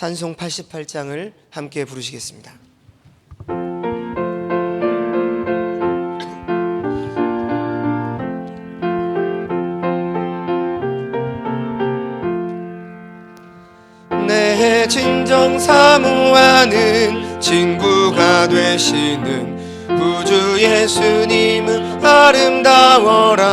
찬송 88장을 함께 부르시겠습니다. 내 진정 사모하는 친구가 되시는 구주 예수님은 아름다워라.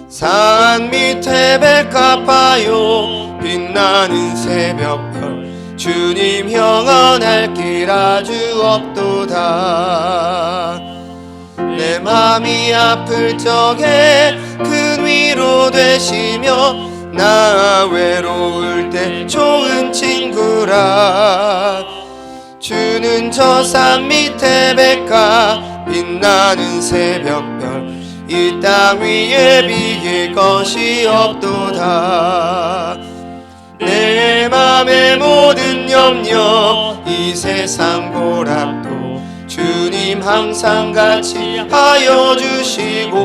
산 밑에 백합화요 빛나는 새벽별 주님 영원할 길 아주 없도다. 내 맘이 아플 적에 큰 위로 되시며 나 외로울 때 좋은 친구라. 주는 저 산 밑에 백합 빛나는 새벽별 이 땅 위에 비길 것이 없도다. 내 맘의 모든 염려 이 세상 고락도 주님 항상 같이 하여 주시고,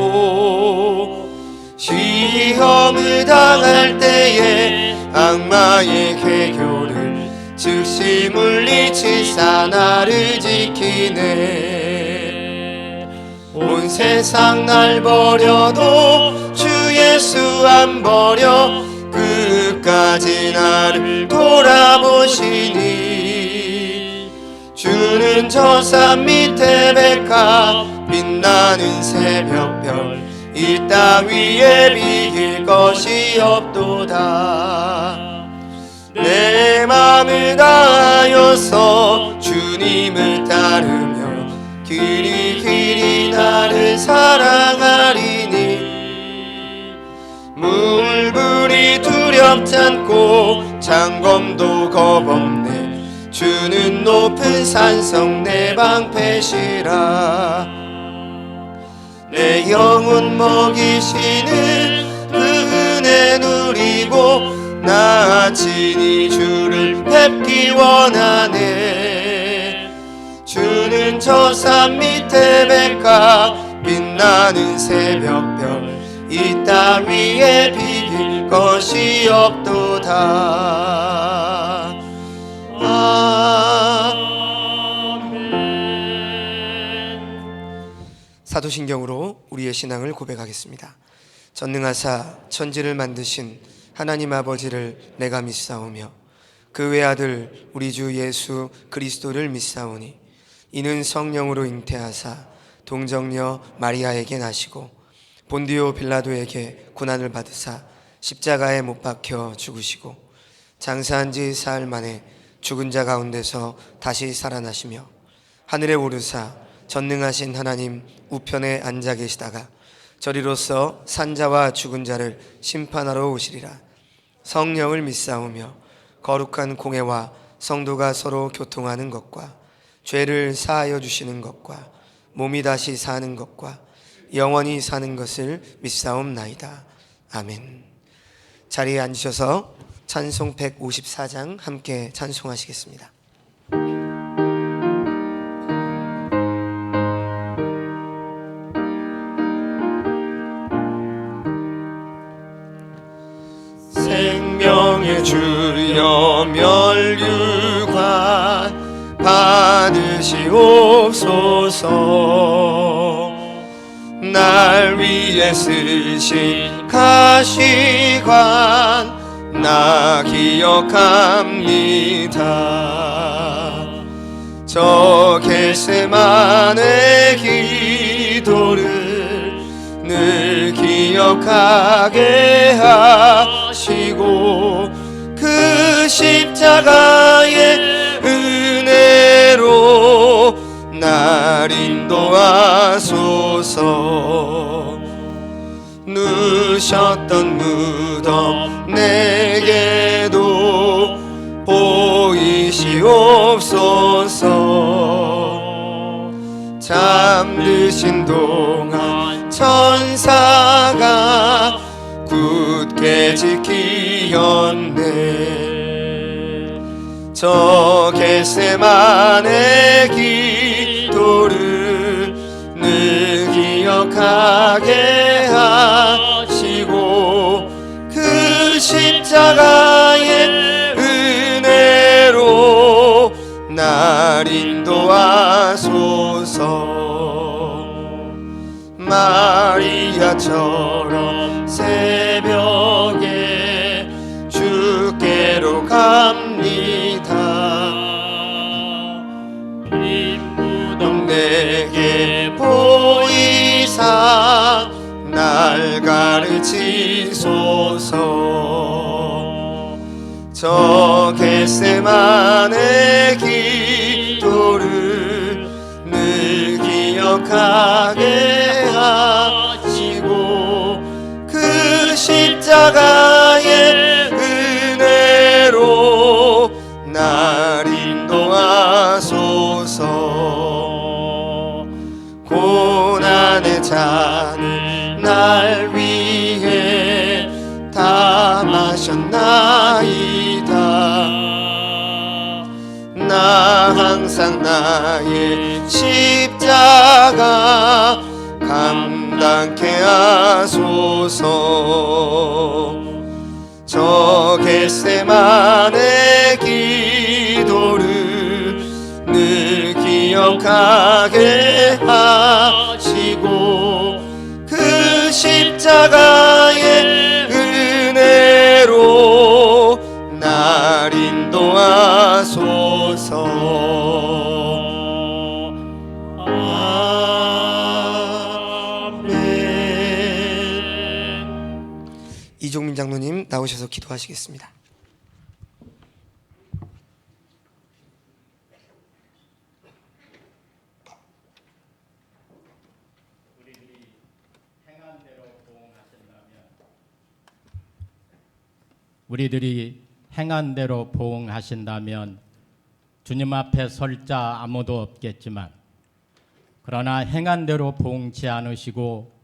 시험을 당할 때에 악마의 괴교를 즉시 물리치사 나를 지키네. 온 세상 날 버려도 주 예수 안 버려 끝까지 나를 돌아보시니. 주는 저 산 밑에 백합 빛나는 새벽별 이 땅 위에 비길 것이 없도다. 내 맘을 다하여서 주님을 따르며 길이 나를 사랑하리니. 물불이 두렵지 않고 장검도 겁없네. 주는 높은 산성 내 방패시라. 내 영혼 먹이시는 그 은혜 누리고 나 친히 주를 뵙기 원하네. 주는 저 산 밑에 백합 빛나는 새벽별 이 땅 위에 비길 것이 없도다. 사도신경으로 우리의 신앙을 고백하겠습니다. 전능하사 천지를 만드신 하나님 아버지를 내가 믿사오며 그 외아들 우리 주 예수 그리스도를 믿사오니 이는 성령으로 잉태하사 동정녀 마리아에게 나시고 본디오 빌라도에게 고난을 받으사 십자가에 못 박혀 죽으시고 장사한 지 사흘 만에 죽은 자 가운데서 다시 살아나시며 하늘에 오르사 전능하신 하나님 우편에 앉아 계시다가 저리로서 산자와 죽은 자를 심판하러 오시리라. 성령을 믿사오며 거룩한 공회와 성도가 서로 교통하는 것과 죄를 사하여 주시는 것과 몸이 다시 사는 것과 영원히 사는 것을 믿사옵나이다. 아멘. 자리에 앉으셔서 찬송 154장 함께 찬송하시겠습니다. 생명의 주여 멸류관 받으시옵소서. 날 위해 쓰신 가시관 나 기억합니다. 저 겟세마네 기도를 늘 기억하게 하시고 그 십자가의 은혜로 날 인도하소서. 누셨던 무덤 내게도 보이시옵소서. 잠드신 동안 천사가 굳게 지키었네. 저 겟세마네 기도를 늘 기억하게 하시고 그 십자가의 저 겟세마네 기도를 늘 기억하게 하시고 그 십자가의 은혜로 날 인도하소서. 고난의 잔을 날 위해 다 마셨나이다. 나 항상 나의 십자가 감당케 하소서. 저 겟세마네 기도를 늘 기억하게 하시고 그 십자가의 은혜로 날 인도하소서. 이종민 장로님 나오셔서 기도하시겠습니다. 우리들이 행한 대로 보응하신다면 주님 앞에 설 자 아무도 없겠지만, 그러나 행한 대로 보응치 않으시고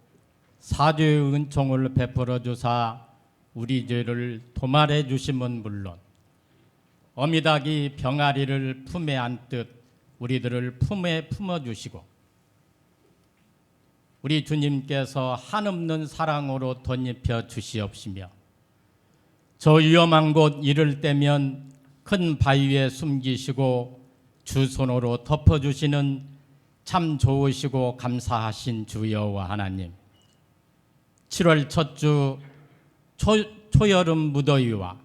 사죄의 은총을 베풀어 주사 우리 죄를 도말해 주심은 물론 어미닭이 병아리를 품에 안듯 우리들을 품에 품어주시고 우리 주님께서 한없는 사랑으로 덧입혀 주시옵시며 저 위험한 곳 이를 때면 큰 바위에 숨기시고 주 손으로 덮어주시는 참 좋으시고 감사하신 주 여호와 하나님, 7월 첫 주 초여름 무더위와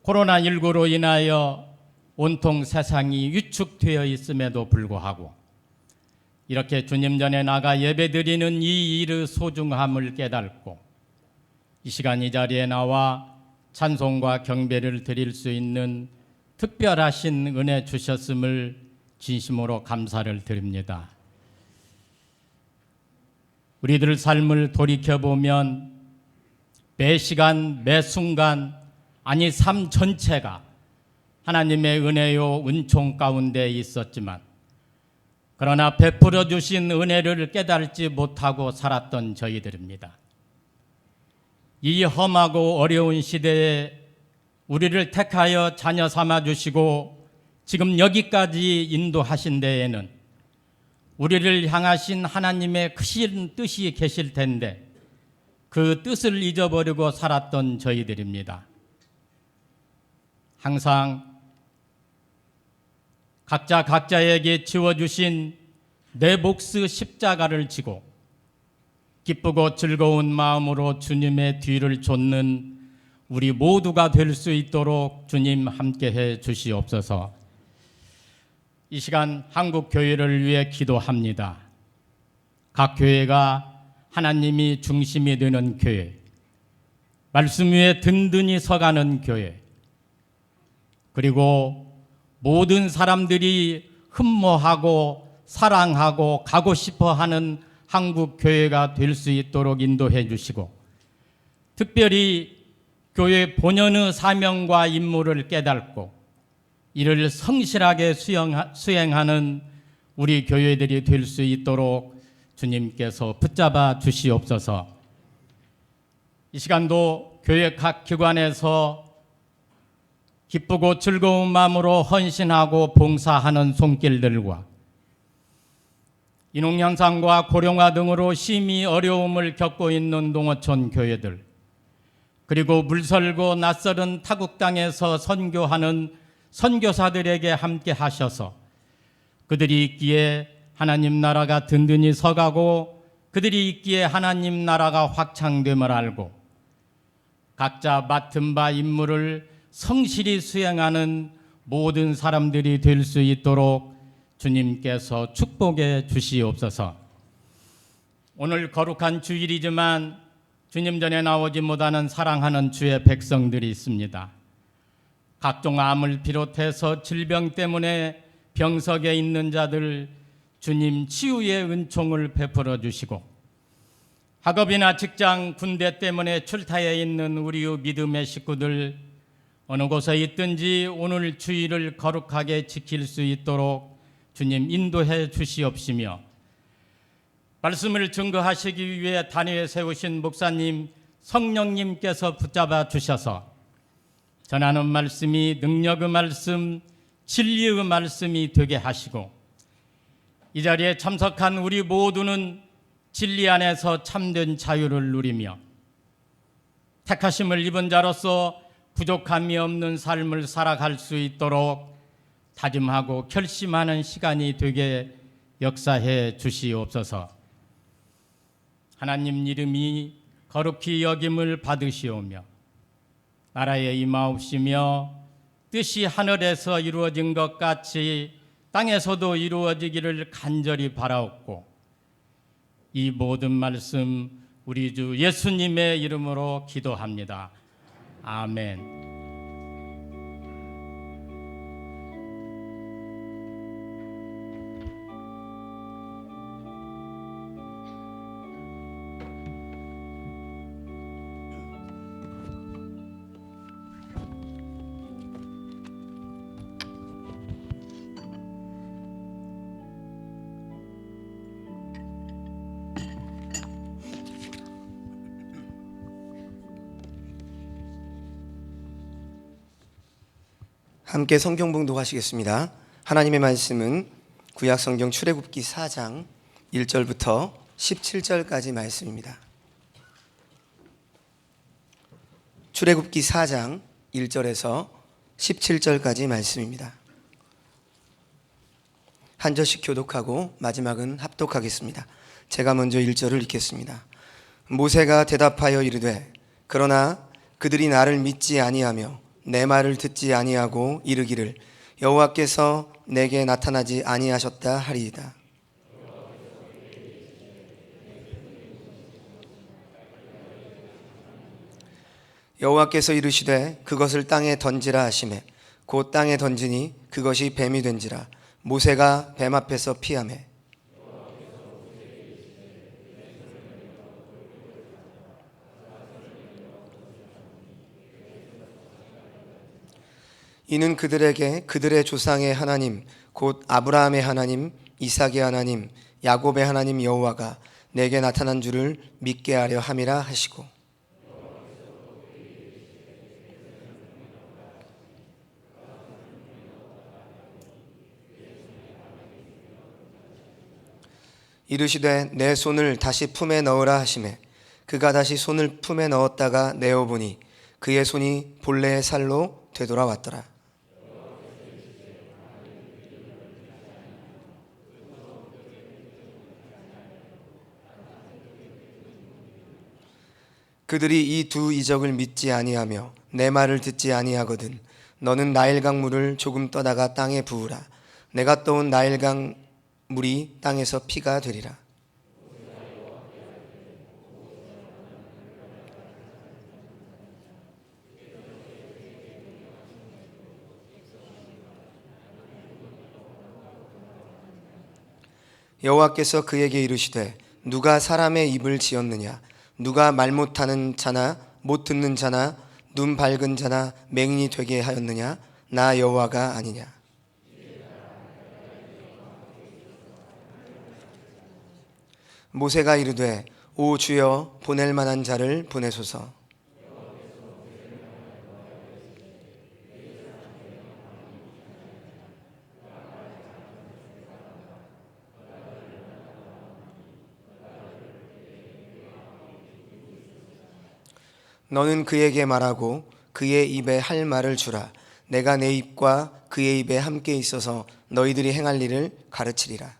코로나19로 인하여 온통 세상이 위축되어 있음에도 불구하고 이렇게 주님 전에 나가 예배드리는 이 일의 소중함을 깨닫고 이 시간 이 자리에 나와 찬송과 경배를 드릴 수 있는 특별하신 은혜 주셨음을 진심으로 감사를 드립니다. 우리들 삶을 돌이켜보면 매 시간 매 순간 아니 삶 전체가 하나님의 은혜요 은총 가운데 있었지만 그러나 베풀어 주신 은혜를 깨달지 못하고 살았던 저희들입니다. 이 험하고 어려운 시대에 우리를 택하여 자녀 삼아 주시고 지금 여기까지 인도하신 데에는 우리를 향하신 하나님의 크신 뜻이 계실 텐데 그 뜻을 잊어버리고 살았던 저희들입니다. 항상 각자에게 지워주신 내 몫의 십자가를 지고 기쁘고 즐거운 마음으로 주님의 뒤를 좇는 우리 모두가 될 수 있도록 주님 함께해 주시옵소서. 이 시간 한국 교회를 위해 기도합니다. 각 교회가 하나님이 중심이 되는 교회, 말씀 위에 든든히 서가는 교회, 그리고 모든 사람들이 흠모하고 사랑하고 가고 싶어하는 한국 교회가 될 수 있도록 인도해 주시고 특별히 교회 본연의 사명과 임무를 깨닫고 이를 성실하게 수행하는 우리 교회들이 될 수 있도록 주님께서 붙잡아 주시옵소서. 이 시간도 교회 각 기관에서 기쁘고 즐거운 마음으로 헌신하고 봉사하는 손길들과 인홍현상과 고령화 등으로 심히 어려움을 겪고 있는 농어촌 교회들, 그리고 물설고 낯설은 타국 땅에서 선교하는 선교사들에게 함께 하셔서 그들이 있기에 하나님 나라가 든든히 서가고 그들이 있기에 하나님 나라가 확장됨을 알고 각자 맡은 바 임무를 성실히 수행하는 모든 사람들이 될 수 있도록 주님께서 축복해 주시옵소서. 오늘 거룩한 주일이지만 주님 전에 나오지 못하는 사랑하는 주의 백성들이 있습니다. 각종 암을 비롯해서 질병 때문에 병석에 있는 자들 주님 치유의 은총을 베풀어 주시고, 학업이나 직장, 군대 때문에 출타해 있는 우리의 믿음의 식구들 어느 곳에 있든지 오늘 주일을 거룩하게 지킬 수 있도록 주님 인도해 주시옵시며, 말씀을 증거하시기 위해 단위에 세우신 목사님 성령님께서 붙잡아 주셔서 전하는 말씀이 능력의 말씀, 진리의 말씀이 되게 하시고, 이 자리에 참석한 우리 모두는 진리 안에서 참된 자유를 누리며 택하심을 입은 자로서 부족함이 없는 삶을 살아갈 수 있도록 다짐하고 결심하는 시간이 되게 역사해 주시옵소서. 하나님 이름이 거룩히 여김을 받으시오며 나라에 임하옵시며 뜻이 하늘에서 이루어진 것 같이 땅에서도 이루어지기를 간절히 바라옵고, 이 모든 말씀 우리 주 예수님의 이름으로 기도합니다. 아멘. 함께 성경 봉독하시겠습니다. 하나님의 말씀은 구약 성경 출애굽기 4장 1절부터 17절까지 말씀입니다. 출애굽기 4장 1절에서 17절까지 말씀입니다. 한 절씩 교독하고 마지막은 합독하겠습니다. 제가 먼저 1절을 읽겠습니다. 모세가 대답하여 이르되, 그러나 그들이 나를 믿지 아니하며 내 말을 듣지 아니하고 이르기를 여호와께서 내게 나타나지 아니하셨다 하리이다. 여호와께서 이르시되 그것을 땅에 던지라 하시매 곧 땅에 던지니 그것이 뱀이 된지라. 모세가 뱀 앞에서 피하매 이는 그들에게 그들의 조상의 하나님 곧 아브라함의 하나님, 이삭의 하나님, 야곱의 하나님 여호와가 내게 나타난 줄을 믿게 하려 함이라 하시고, 이르시되 내 손을 다시 품에 넣으라 하시매 그가 다시 손을 품에 넣었다가 내어보니 그의 손이 본래의 살로 되돌아왔더라. 그들이 이 두 이적을 믿지 아니하며 내 말을 듣지 아니하거든 너는 나일강 물을 조금 떠다가 땅에 부으라. 내가 떠온 나일강 물이 땅에서 피가 되리라. 여호와께서 그에게 이르시되 누가 사람의 입을 지었느냐? 누가 말 못하는 자나 못 듣는 자나 눈 밝은 자나 맹인이 되게 하였느냐? 나 여호와가 아니냐? 모세가 이르되 오 주여 보낼 만한 자를 보내소서. 너는 그에게 말하고 그의 입에 할 말을 주라. 내가 내 입과 그의 입에 함께 있어서 너희들이 행할 일을 가르치리라.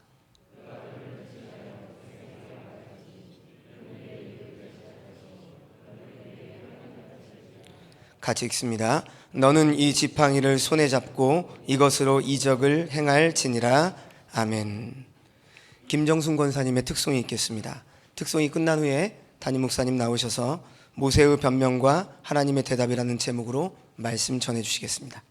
같이 읽습니다. 너는 이 지팡이를 손에 잡고 이것으로 이적을 행할지니라. 아멘. 김정순 권사님의 특송이 있겠습니다. 특송이 끝난 후에 담임 목사님 나오셔서 모세의 변명과 하나님의 대답이라는 제목으로 말씀 전해 주시겠습니다.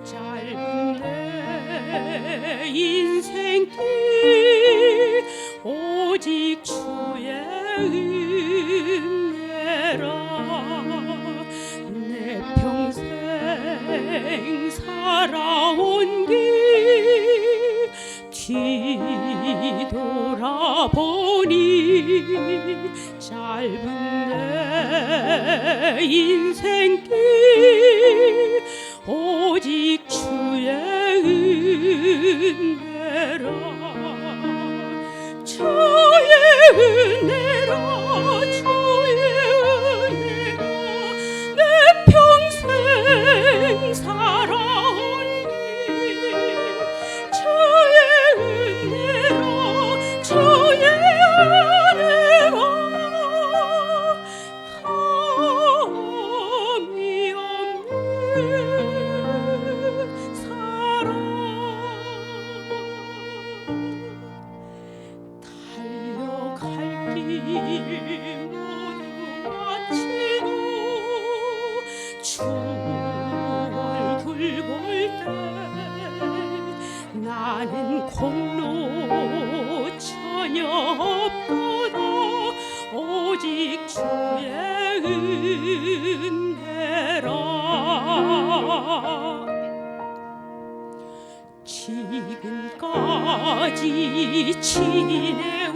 짧은 내 인생길 오직 주의 은혜라. 내 평생 살아온 길 뒤돌아보니 짧은 내 인생길 오직 주의 은혜라. 주의 은혜라. 주의 은혜라. 내 평생 살아온 길 주의 은혜라. 주의 은혜라. 탐이 없는 사랑. 달려갈 길 모두 마치고 주 얼굴 볼 때 나는 공로 전혀 없도다. 오직 주의 은혜라. 지금까지 지내온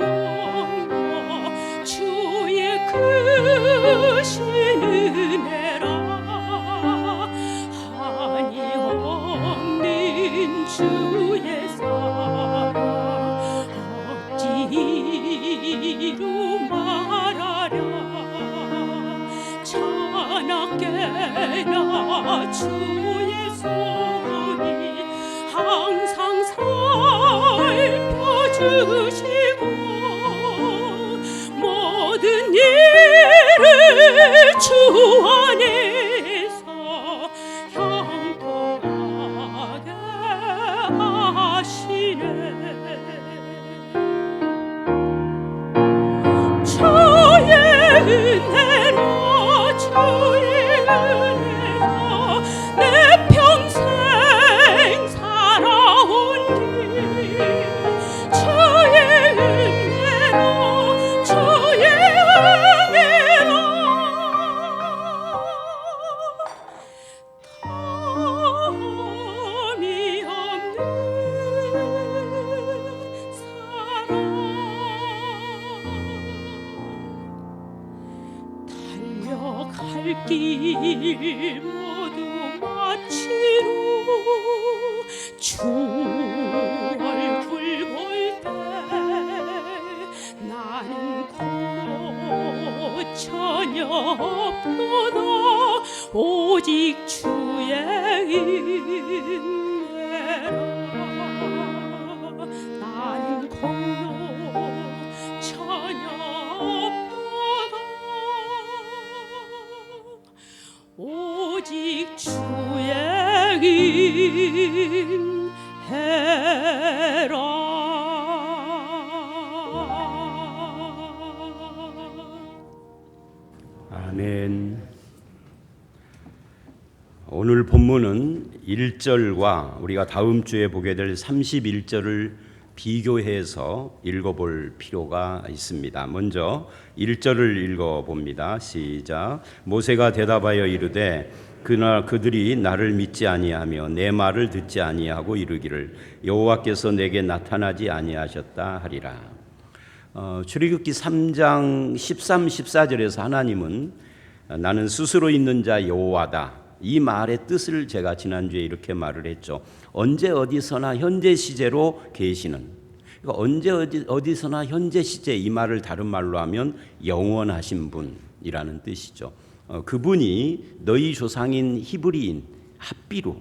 주의 크신 은혜라. 한이 없는 주의 사랑 억지로 말하랴. 찬악게나 주의 손이 항상 살펴주시고 모든 일을 주 안에서 형통하게 하시네. 주의 은혜로 주의 은혜로 내 평생 살아온 길 주의 은혜로 주의 은혜로 탐이 없는 사랑. 달려갈 길 모두 마치고 주 얼굴 볼 때 나는 공로 전혀 없도다. 오직 주의 은혜라. 나는 공로 전혀 없도다. 오직 주의 은혜라. 아멘. 오늘 본문은 1절과 우리가 다음 주에 보게 될 31절을 비교해서 읽어볼 필요가 있습니다. 먼저 1절을 읽어봅니다. 시작. 모세가 대답하여 이르되 그날 그들이 나를 믿지 아니하며 내 말을 듣지 아니하고 이르기를 여호와께서 내게 나타나지 아니하셨다 하리라. 출애굽기 3장 13, 14절에서 하나님은 나는 스스로 있는 자 여호와다. 이 말의 뜻을 제가 지난주에 이렇게 말을 했죠. 언제 어디서나 현재 시제로 계시는, 그러니까 언제 어디서나 현재 시제, 이 말을 다른 말로 하면 영원하신 분이라는 뜻이죠. 그분이 너희 조상인 히브리인 핫비루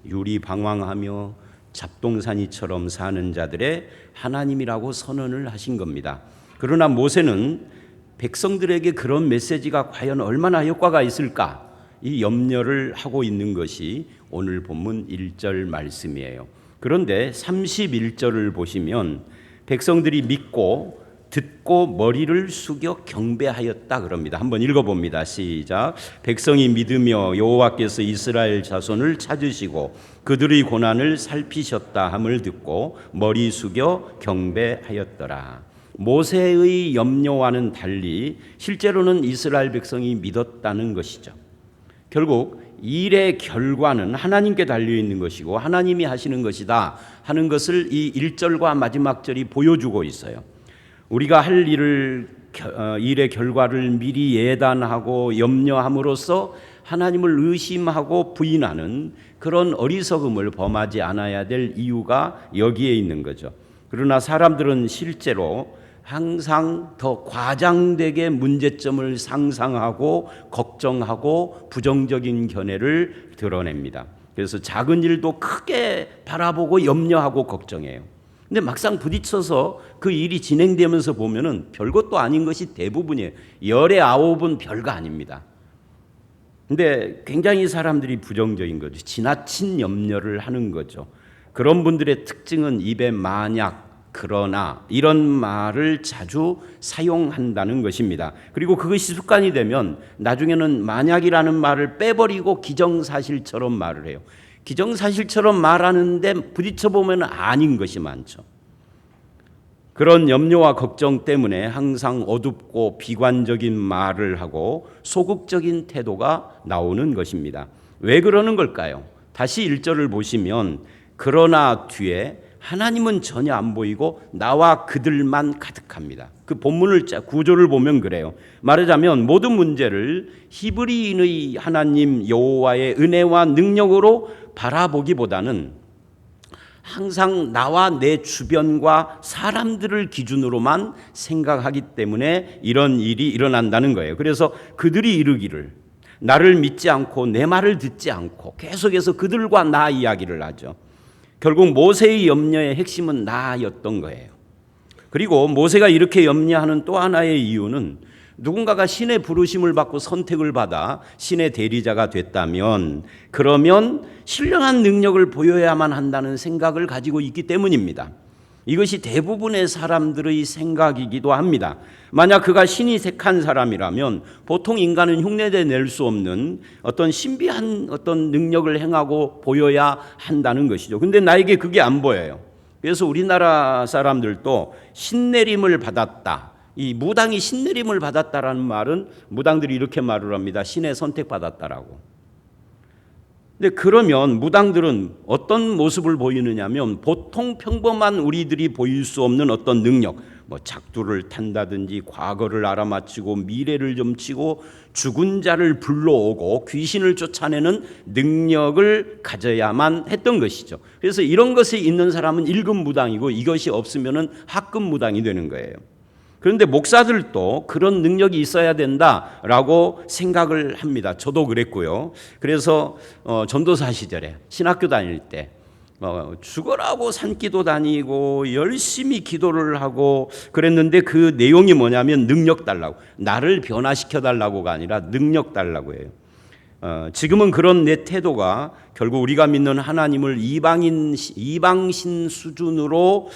유리 방황하며 잡동사니처럼 사는 자들의 하나님이라고 선언을 하신 겁니다. 그러나 모세는 백성들에게 그런 메시지가 과연 얼마나 효과가 있을까, 이 염려를 하고 있는 것이 오늘 본문 1절 말씀이에요. 그런데 31절을 보시면 백성들이 믿고 듣고 머리를 숙여 경배하였다 그럽니다. 한번 읽어봅니다. 시작. 백성이 믿으며 여호와께서 이스라엘 자손을 찾으시고 그들의 고난을 살피셨다 함을 듣고 머리 숙여 경배하였더라. 모세의 염려와는 달리 실제로는 이스라엘 백성이 믿었다는 것이죠. 결국 일의 결과는 하나님께 달려 있는 것이고 하나님이 하시는 것이다 하는 것을 이 1절과 마지막 절이 보여주고 있어요. 우리가 할 일의 결과를 미리 예단하고 염려함으로써 하나님을 의심하고 부인하는 그런 어리석음을 범하지 않아야 될 이유가 여기에 있는 거죠. 그러나 사람들은 실제로 항상 더 과장되게 문제점을 상상하고 걱정하고 부정적인 견해를 드러냅니다. 그래서 작은 일도 크게 바라보고 염려하고 걱정해요. 근데 막상 부딪혀서 그 일이 진행되면서 보면은 별것도 아닌 것이 대부분이에요. 열의 9은 별거 아닙니다. 근데 굉장히 사람들이 부정적인 거죠. 지나친 염려를 하는 거죠. 그런 분들의 특징은 입에 만약, 그러나 이런 말을 자주 사용한다는 것입니다. 그리고 그것이 습관이 되면 나중에는 만약이라는 말을 빼버리고 기정사실처럼 말을 해요. 기정사실처럼 말하는데 부딪혀보면 아닌 것이 많죠. 그런 염려와 걱정 때문에 항상 어둡고 비관적인 말을 하고 소극적인 태도가 나오는 것입니다. 왜 그러는 걸까요? 다시 1절을 보시면 그러나 뒤에 하나님은 전혀 안 보이고 나와 그들만 가득합니다. 그 본문을 구조를 보면 그래요. 말하자면 모든 문제를 히브리인의 하나님 여호와의 은혜와 능력으로 바라보기보다는 항상 나와 내 주변과 사람들을 기준으로만 생각하기 때문에 이런 일이 일어난다는 거예요. 그래서 그들이 이르기를 나를 믿지 않고 내 말을 듣지 않고 계속해서 그들과 나 이야기를 하죠. 결국 모세의 염려의 핵심은 나였던 거예요. 그리고 모세가 이렇게 염려하는 또 하나의 이유는 누군가가 신의 부르심을 받고 선택을 받아 신의 대리자가 됐다면 그러면 신령한 능력을 보여야만 한다는 생각을 가지고 있기 때문입니다. 이것이 대부분의 사람들의 생각이기도 합니다. 만약 그가 신이 택한 사람이라면 보통 인간은 흉내내 낼 수 없는 어떤 신비한 어떤 능력을 행하고 보여야 한다는 것이죠. 근데 나에게 그게 안 보여요. 그래서 우리나라 사람들도 신내림을 받았다. 이 무당이 신내림을 받았다라는 말은 무당들이 이렇게 말을 합니다. 신의 선택받았다라고. 근데 그러면 무당들은 어떤 모습을 보이느냐면 보통 평범한 우리들이 보일 수 없는 어떤 능력, 뭐 작두를 탄다든지 과거를 알아맞히고 미래를 점치고 죽은 자를 불러오고 귀신을 쫓아내는 능력을 가져야만 했던 것이죠. 그래서 이런 것이 있는 사람은 1급 무당이고 이것이 없으면은 하급 무당이 되는 거예요. 그런데 목사들도 그런 능력이 있어야 된다라고 생각을 합니다. 저도 그랬고요. 그래서 전도사 시절에 신학교 다닐 때 죽으라고 산기도 다니고 열심히 기도를 하고 그랬는데 그 내용이 뭐냐면 능력 달라고, 나를 변화시켜 달라고가 아니라 능력 달라고 해요. 지금은 그런 내 태도가 결국 우리가 믿는 하나님을 이방신 수준으로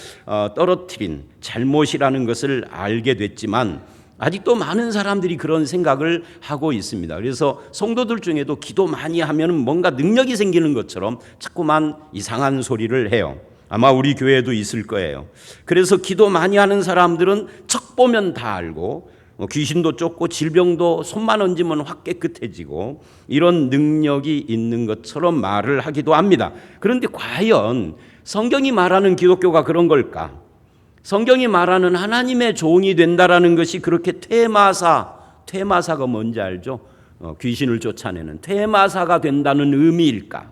떨어뜨린 잘못이라는 것을 알게 됐지만 아직도 많은 사람들이 그런 생각을 하고 있습니다. 그래서 성도들 중에도 기도 많이 하면 뭔가 능력이 생기는 것처럼 자꾸만 이상한 소리를 해요. 아마 우리 교회에도 있을 거예요. 그래서 기도 많이 하는 사람들은 척 보면 다 알고 귀신도 쫓고 질병도 손만 얹으면 확 깨끗해지고 이런 능력이 있는 것처럼 말을 하기도 합니다. 그런데 과연 성경이 말하는 기독교가 그런 걸까? 성경이 말하는 하나님의 종이 된다라는 것이 그렇게 퇴마사가 뭔지 알죠? 귀신을 쫓아내는 퇴마사가 된다는 의미일까?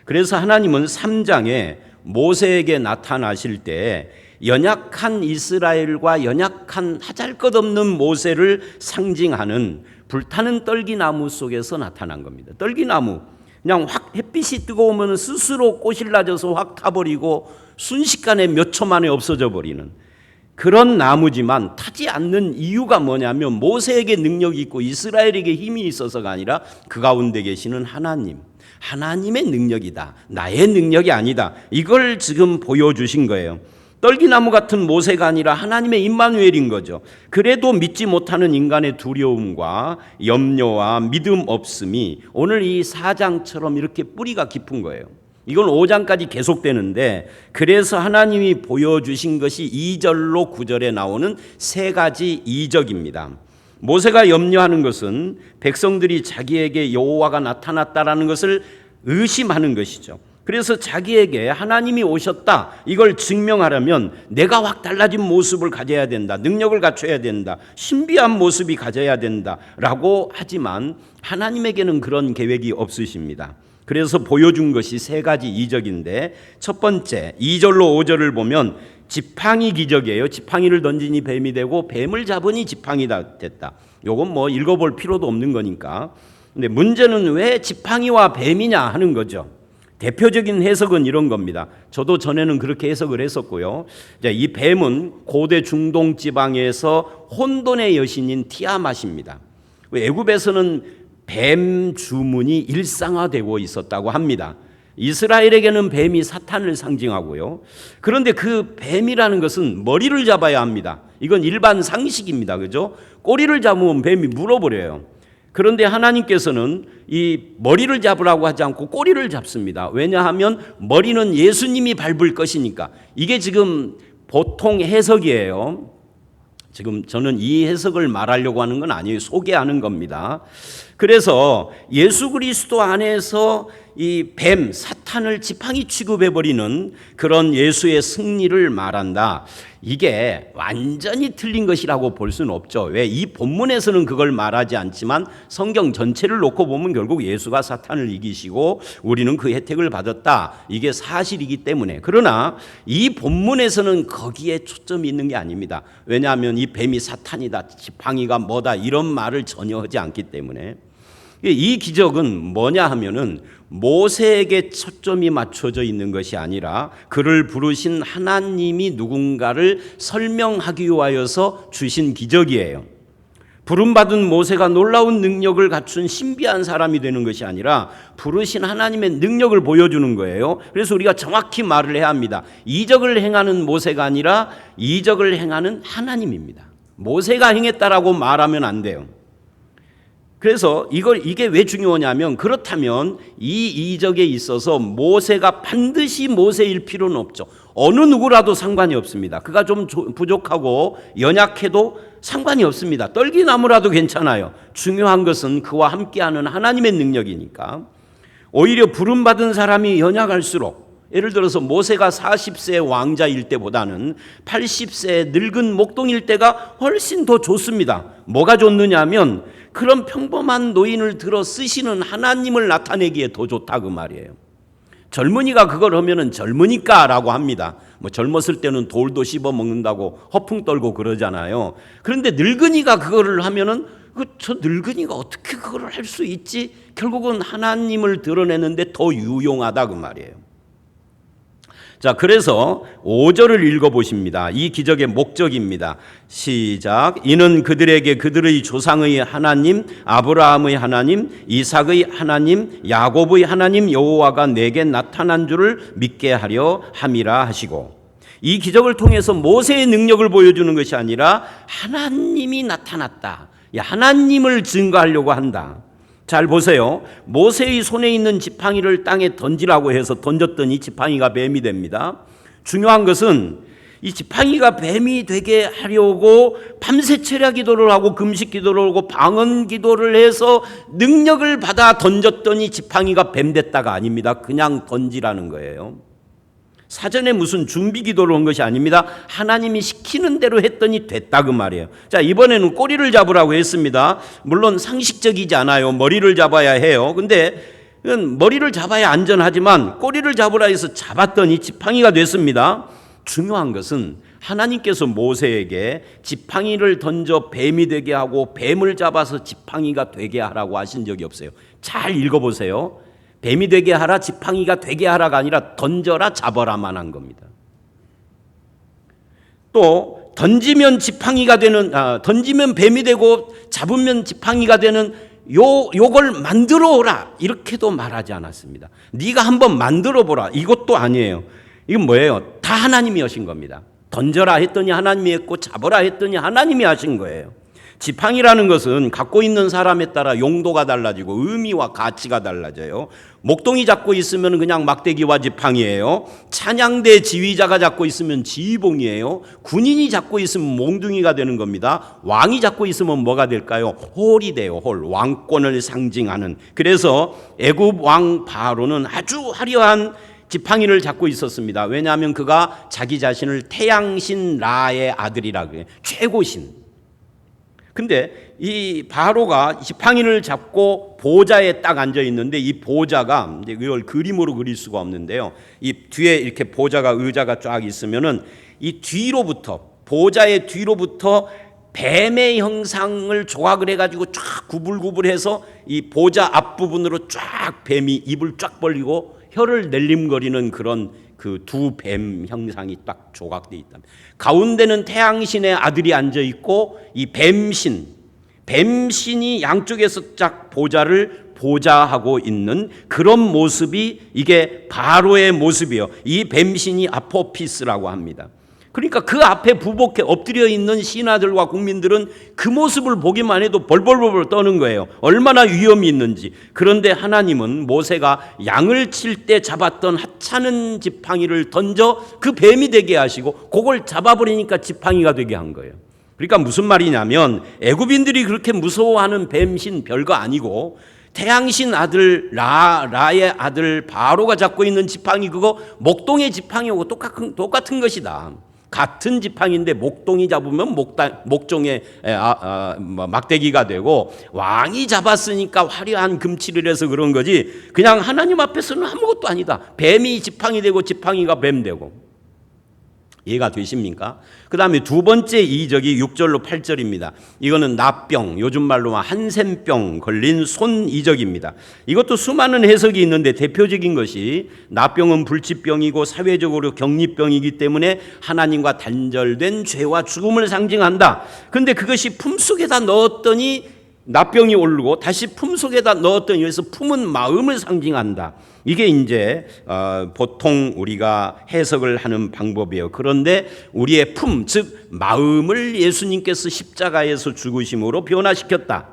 그래서 하나님은 3장에 모세에게 나타나실 때 연약한 이스라엘과 연약한 하잘것없는 모세를 상징하는 불타는 떨기나무 속에서 나타난 겁니다. 떨기나무 그냥 확 햇빛이 뜨거우면 스스로 꼬실라져서 확 타버리고 순식간에 몇 초 만에 없어져 버리는 그런 나무지만 타지 않는 이유가 뭐냐면 모세에게 능력이 있고 이스라엘에게 힘이 있어서가 아니라 그 가운데 계시는 하나님의 능력이다. 나의 능력이 아니다. 이걸 지금 보여주신 거예요. 떨기나무 같은 모세가 아니라 하나님의 임마누엘인 거죠. 그래도 믿지 못하는 인간의 두려움과 염려와 믿음 없음이 오늘 이 4장처럼 이렇게 뿌리가 깊은 거예요. 이건 5장까지 계속되는데, 그래서 하나님이 보여주신 것이 2절로 9절에 나오는 세 가지 이적입니다. 모세가 염려하는 것은 백성들이 자기에게 여호와가 나타났다라는 것을 의심하는 것이죠. 그래서 자기에게 하나님이 오셨다, 이걸 증명하려면 내가 확 달라진 모습을 가져야 된다, 능력을 갖춰야 된다, 신비한 모습이 가져야 된다라고 하지만 하나님에게는 그런 계획이 없으십니다. 그래서 보여준 것이 세 가지 이적인데, 첫 번째 2절로 5절을 보면 지팡이 기적이에요. 지팡이를 던지니 뱀이 되고 뱀을 잡으니 지팡이가 됐다. 요건 뭐 읽어볼 필요도 없는 거니까. 근데 문제는 왜 지팡이와 뱀이냐 하는 거죠. 대표적인 해석은 이런 겁니다. 저도 전에는 그렇게 해석을 했었고요. 이 뱀은 고대 중동 지방에서 혼돈의 여신인 티아맛입니다. 애굽에서는 뱀 주문이 일상화되고 있었다고 합니다. 이스라엘에게는 뱀이 사탄을 상징하고요. 그런데 그 뱀이라는 것은 머리를 잡아야 합니다. 이건 일반 상식입니다. 그죠? 꼬리를 잡으면 뱀이 물어버려요. 그런데 하나님께서는 이 머리를 잡으라고 하지 않고 꼬리를 잡습니다. 왜냐하면 머리는 예수님이 밟을 것이니까. 이게 지금 보통 해석이에요. 지금 저는 이 해석을 말하려고 하는 건 아니에요. 소개하는 겁니다. 그래서 예수 그리스도 안에서 이 뱀, 사탄을 지팡이 취급해버리는 그런 예수의 승리를 말한다. 이게 완전히 틀린 것이라고 볼 수는 없죠. 왜? 이 본문에서는 그걸 말하지 않지만 성경 전체를 놓고 보면 결국 예수가 사탄을 이기시고 우리는 그 혜택을 받았다, 이게 사실이기 때문에. 그러나 이 본문에서는 거기에 초점이 있는 게 아닙니다. 왜냐하면 이 뱀이 사탄이다, 지팡이가 뭐다, 이런 말을 전혀 하지 않기 때문에. 이 기적은 뭐냐 하면은 모세에게 초점이 맞춰져 있는 것이 아니라 그를 부르신 하나님이 누군가를 설명하기 위하여서 주신 기적이에요. 부름받은 모세가 놀라운 능력을 갖춘 신비한 사람이 되는 것이 아니라 부르신 하나님의 능력을 보여주는 거예요. 그래서 우리가 정확히 말을 해야 합니다. 이적을 행하는 모세가 아니라 이적을 행하는 하나님입니다. 모세가 행했다라고 말하면 안 돼요. 그래서 이게 왜 중요하냐면, 그렇다면 이 이적에 있어서 모세가 반드시 모세일 필요는 없죠. 어느 누구라도 상관이 없습니다. 그가 좀 부족하고 연약해도 상관이 없습니다. 떨기나무라도 괜찮아요. 중요한 것은 그와 함께하는 하나님의 능력이니까. 오히려 부름받은 사람이 연약할수록, 예를 들어서 모세가 40세 왕자일 때보다는 80세 늙은 목동일 때가 훨씬 더 좋습니다. 뭐가 좋느냐 하면 그런 평범한 노인을 들어 쓰시는 하나님을 나타내기에 더 좋다, 그 말이에요. 젊은이가 그걸 하면은 젊으니까라고 합니다. 뭐 젊었을 때는 돌도 씹어 먹는다고 허풍 떨고 그러잖아요. 그런데 늙은이가 그거를 하면은 저 늙은이가 어떻게 그걸 할 수 있지? 결국은 하나님을 드러내는데 더 유용하다, 그 말이에요. 자, 그래서 5절을 읽어보십니다. 이 기적의 목적입니다. 시작. 이는 그들에게 그들의 조상의 하나님, 아브라함의 하나님, 이삭의 하나님, 야곱의 하나님 여호와가 내게 나타난 줄을 믿게 하려 함이라 하시고, 이 기적을 통해서 모세의 능력을 보여주는 것이 아니라 하나님이 나타났다, 하나님을 증거하려고 한다. 잘 보세요. 모세의 손에 있는 지팡이를 땅에 던지라고 해서 던졌더니 지팡이가 뱀이 됩니다. 중요한 것은 이 지팡이가 뱀이 되게 하려고 밤새 철야 기도를 하고 금식 기도를 하고 방언 기도를 해서 능력을 받아 던졌더니 지팡이가 뱀 됐다가 아닙니다. 그냥 던지라는 거예요. 사전에 무슨 준비 기도를 한 것이 아닙니다. 하나님이 시키는 대로 했더니 됐다, 그 말이에요. 자, 이번에는 꼬리를 잡으라고 했습니다. 물론 상식적이지 않아요. 머리를 잡아야 해요. 근데 머리를 잡아야 안전하지만 꼬리를 잡으라 해서 잡았더니 지팡이가 됐습니다. 중요한 것은 하나님께서 모세에게 지팡이를 던져 뱀이 되게 하고 뱀을 잡아서 지팡이가 되게 하라고 하신 적이 없어요. 잘 읽어보세요. 뱀이 되게 하라, 지팡이가 되게 하라가 아니라 던져라, 잡아라만 한 겁니다. 또 던지면 지팡이가 되는, 던지면 뱀이 되고 잡으면 지팡이가 되는 요걸 만들어 오라, 이렇게도 말하지 않았습니다. 네가 한번 만들어 보라, 이것도 아니에요. 이건 뭐예요? 다 하나님이 하신 겁니다. 던져라 했더니 하나님이 했고 잡아라 했더니 하나님이 하신 거예요. 지팡이라는 것은 갖고 있는 사람에 따라 용도가 달라지고 의미와 가치가 달라져요. 목동이 잡고 있으면 그냥 막대기와 지팡이에요. 찬양대 지휘자가 잡고 있으면 지휘봉이에요. 군인이 잡고 있으면 몽둥이가 되는 겁니다. 왕이 잡고 있으면 뭐가 될까요? 홀이 돼요. 홀. 왕권을 상징하는. 그래서 애굽 왕 바로는 아주 화려한 지팡이를 잡고 있었습니다. 왜냐하면 그가 자기 자신을 태양신 라의 아들이라 그래요. 최고신. 근데 이 바로가 지팡이를 잡고 보좌에 딱 앉아 있는데 이 보좌가 이걸 그림으로 그릴 수가 없는데요. 이 뒤에 이렇게 보좌가 의자가 쫙 있으면은 이 뒤로부터 보좌의 뒤로부터 뱀의 형상을 조각을 해가지고 쫙 구불구불해서 이 보좌 앞부분으로 쫙 뱀이 입을 쫙 벌리고 혀를 낼림거리는 그런 그 두 뱀 형상이 딱 조각되어 있다. 가운데는 태양신의 아들이 앉아 있고 이 뱀신이 양쪽에서 쫙 보좌를 보좌하고 있는 그런 모습이 이게 바로의 모습이에요. 이 뱀신이 아포피스라고 합니다. 그러니까 그 앞에 부복해 엎드려 있는 신하들과 국민들은 그 모습을 보기만 해도 벌벌벌 떠는 거예요. 얼마나 위험이 있는지. 그런데 하나님은 모세가 양을 칠 때 잡았던 하찮은 지팡이를 던져 그 뱀이 되게 하시고 그걸 잡아버리니까 지팡이가 되게 한 거예요. 그러니까 무슨 말이냐면 애굽인들이 그렇게 무서워하는 뱀신 별거 아니고 태양신 아들 라의 아들 바로가 잡고 있는 지팡이 그거 목동의 지팡이하고 똑같은 것이다. 같은 지팡이인데 목동이 잡으면 목종의 막대기가 되고 왕이 잡았으니까 화려한 금치를 해서 그런 거지 그냥 하나님 앞에서는 아무것도 아니다. 뱀이 지팡이 되고 지팡이가 뱀 되고. 이해가 되십니까? 그 다음에 두 번째 이적이 6절로 8절입니다. 이거는 납병, 요즘 말로 한센병 걸린 손 이적입니다. 이것도 수많은 해석이 있는데 대표적인 것이 납병은 불치병이고 사회적으로 격리병이기 때문에 하나님과 단절된 죄와 죽음을 상징한다. 그런데 그것이 품속에다 넣었더니 납병이 오르고 다시 품속에다 넣었더니 그래서 품은 마음을 상징한다. 이게 이제 보통 우리가 해석을 하는 방법이에요. 그런데 우리의 품, 즉 마음을 예수님께서 십자가에서 죽으심으로 변화시켰다.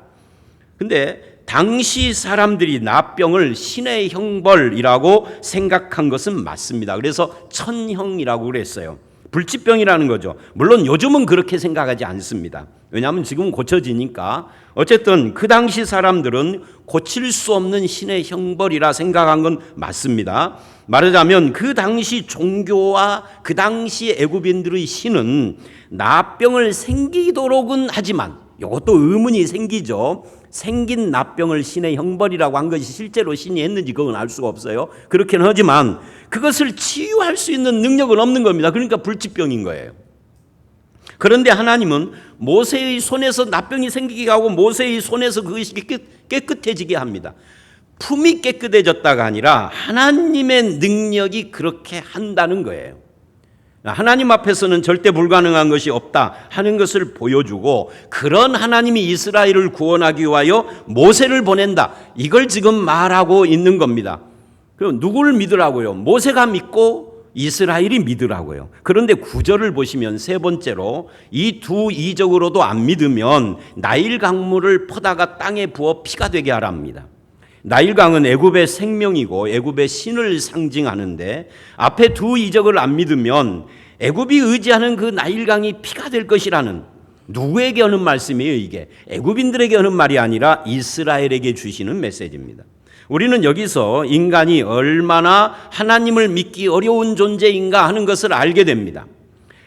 근데 당시 사람들이 납병을 신의 형벌이라고 생각한 것은 맞습니다. 그래서 천형이라고 그랬어요. 불치병이라는 거죠. 물론 요즘은 그렇게 생각하지 않습니다. 왜냐하면 지금은 고쳐지니까. 어쨌든 그 당시 사람들은 고칠 수 없는 신의 형벌이라 생각한 건 맞습니다. 말하자면 그 당시 종교와 그 당시 애굽인들의 신은 납병을 생기도록은 하지만 이것도 의문이 생기죠. 생긴 납병을 신의 형벌이라고 한 것이 실제로 신이 했는지 그건 알 수가 없어요. 그렇긴 하지만 그것을 치유할 수 있는 능력은 없는 겁니다. 그러니까 불치병인 거예요. 그런데 하나님은 모세의 손에서 납병이 생기게 하고 모세의 손에서 그것이 깨끗해지게 합니다. 품이 깨끗해졌다가 아니라 하나님의 능력이 그렇게 한다는 거예요. 하나님 앞에서는 절대 불가능한 것이 없다 하는 것을 보여주고 그런 하나님이 이스라엘을 구원하기 위하여 모세를 보낸다. 이걸 지금 말하고 있는 겁니다. 그럼 누구를 믿으라고요? 모세가 믿고 이스라엘이 믿으라고요. 그런데 9절을 보시면 세 번째로 이 두 이적으로도 안 믿으면 나일 강물을 퍼다가 땅에 부어 피가 되게 하랍니다. 나일강은 애굽의 생명이고 애굽의 신을 상징하는데 앞에 두 이적을 안 믿으면 애굽이 의지하는 그 나일강이 피가 될 것이라는 누구에게 하는 말씀이에요? 이게 애굽인들에게 하는 말이 아니라 이스라엘에게 주시는 메시지입니다. 우리는 여기서 인간이 얼마나 하나님을 믿기 어려운 존재인가 하는 것을 알게 됩니다.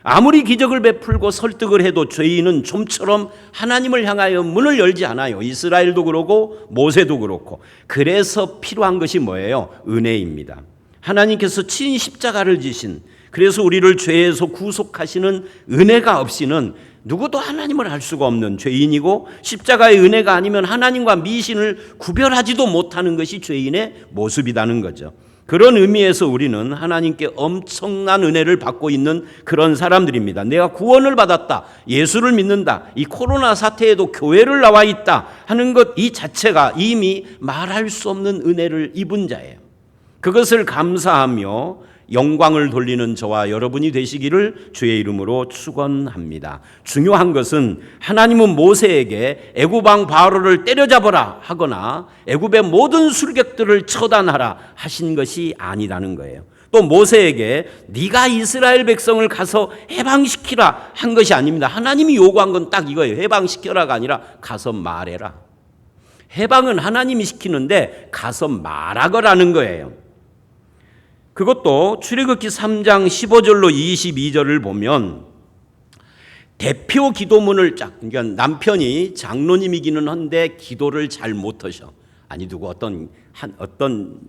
아무리 기적을 베풀고 설득을 해도 죄인은 좀처럼 하나님을 향하여 문을 열지 않아요. 이스라엘도 그렇고 모세도 그렇고. 그래서 필요한 것이 뭐예요? 은혜입니다. 하나님께서 친 십자가를 지신, 그래서 우리를 죄에서 구속하시는 은혜가 없이는 누구도 하나님을 알 수가 없는 죄인이고, 십자가의 은혜가 아니면 하나님과 미신을 구별하지도 못하는 것이 죄인의 모습이라는 거죠. 그런 의미에서 우리는 하나님께 엄청난 은혜를 받고 있는 그런 사람들입니다. 내가 구원을 받았다, 예수를 믿는다, 이 코로나 사태에도 교회를 나와 있다 하는 것 이 자체가 이미 말할 수 없는 은혜를 입은 자예요. 그것을 감사하며 영광을 돌리는 저와 여러분이 되시기를 주의 이름으로 축원합니다. 중요한 것은 하나님은 모세에게 애굽 왕 바로를 때려잡아라 하거나 애굽의 모든 술객들을 처단하라 하신 것이 아니라는 거예요. 또 모세에게 네가 이스라엘 백성을 가서 해방시키라 한 것이 아닙니다. 하나님이 요구한 건 딱 이거예요. 해방시켜라가 아니라 가서 말해라. 해방은 하나님이 시키는데 가서 말하거라는 거예요. 그것도 출애굽기 3장 15절로 22절을 보면 대표 기도문을 그러니까 남편이 장로님이기는 한데 기도를 잘 못하셔. 아니 누구 어떤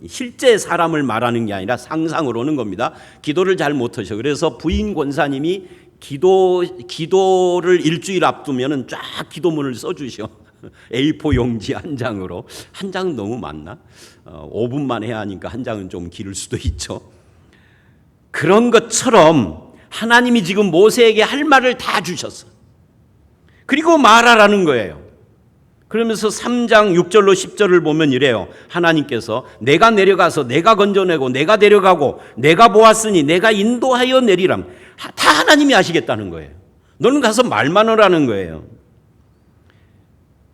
실제 사람을 말하는 게 아니라 상상으로 오는 겁니다. 기도를 잘 못하셔. 그래서 부인 권사님이 기도를 일주일 앞두면은 쫙 기도문을 써주셔. A4 용지 한 장으로. 한 장은 너무 많나? 5분만 해야 하니까 한 장은 좀 길을 수도 있죠. 그런 것처럼 하나님이 지금 모세에게 할 말을 다 주셨어. 그리고 말하라는 거예요. 그러면서 3장 6절로 10절을 보면 이래요. 하나님께서 내가 내려가서 내가 건져내고 내가 데려가고 내가 보았으니 내가 인도하여 내리람. 다 하나님이 하시겠다는 거예요. 너는 가서 말만 하라는 거예요.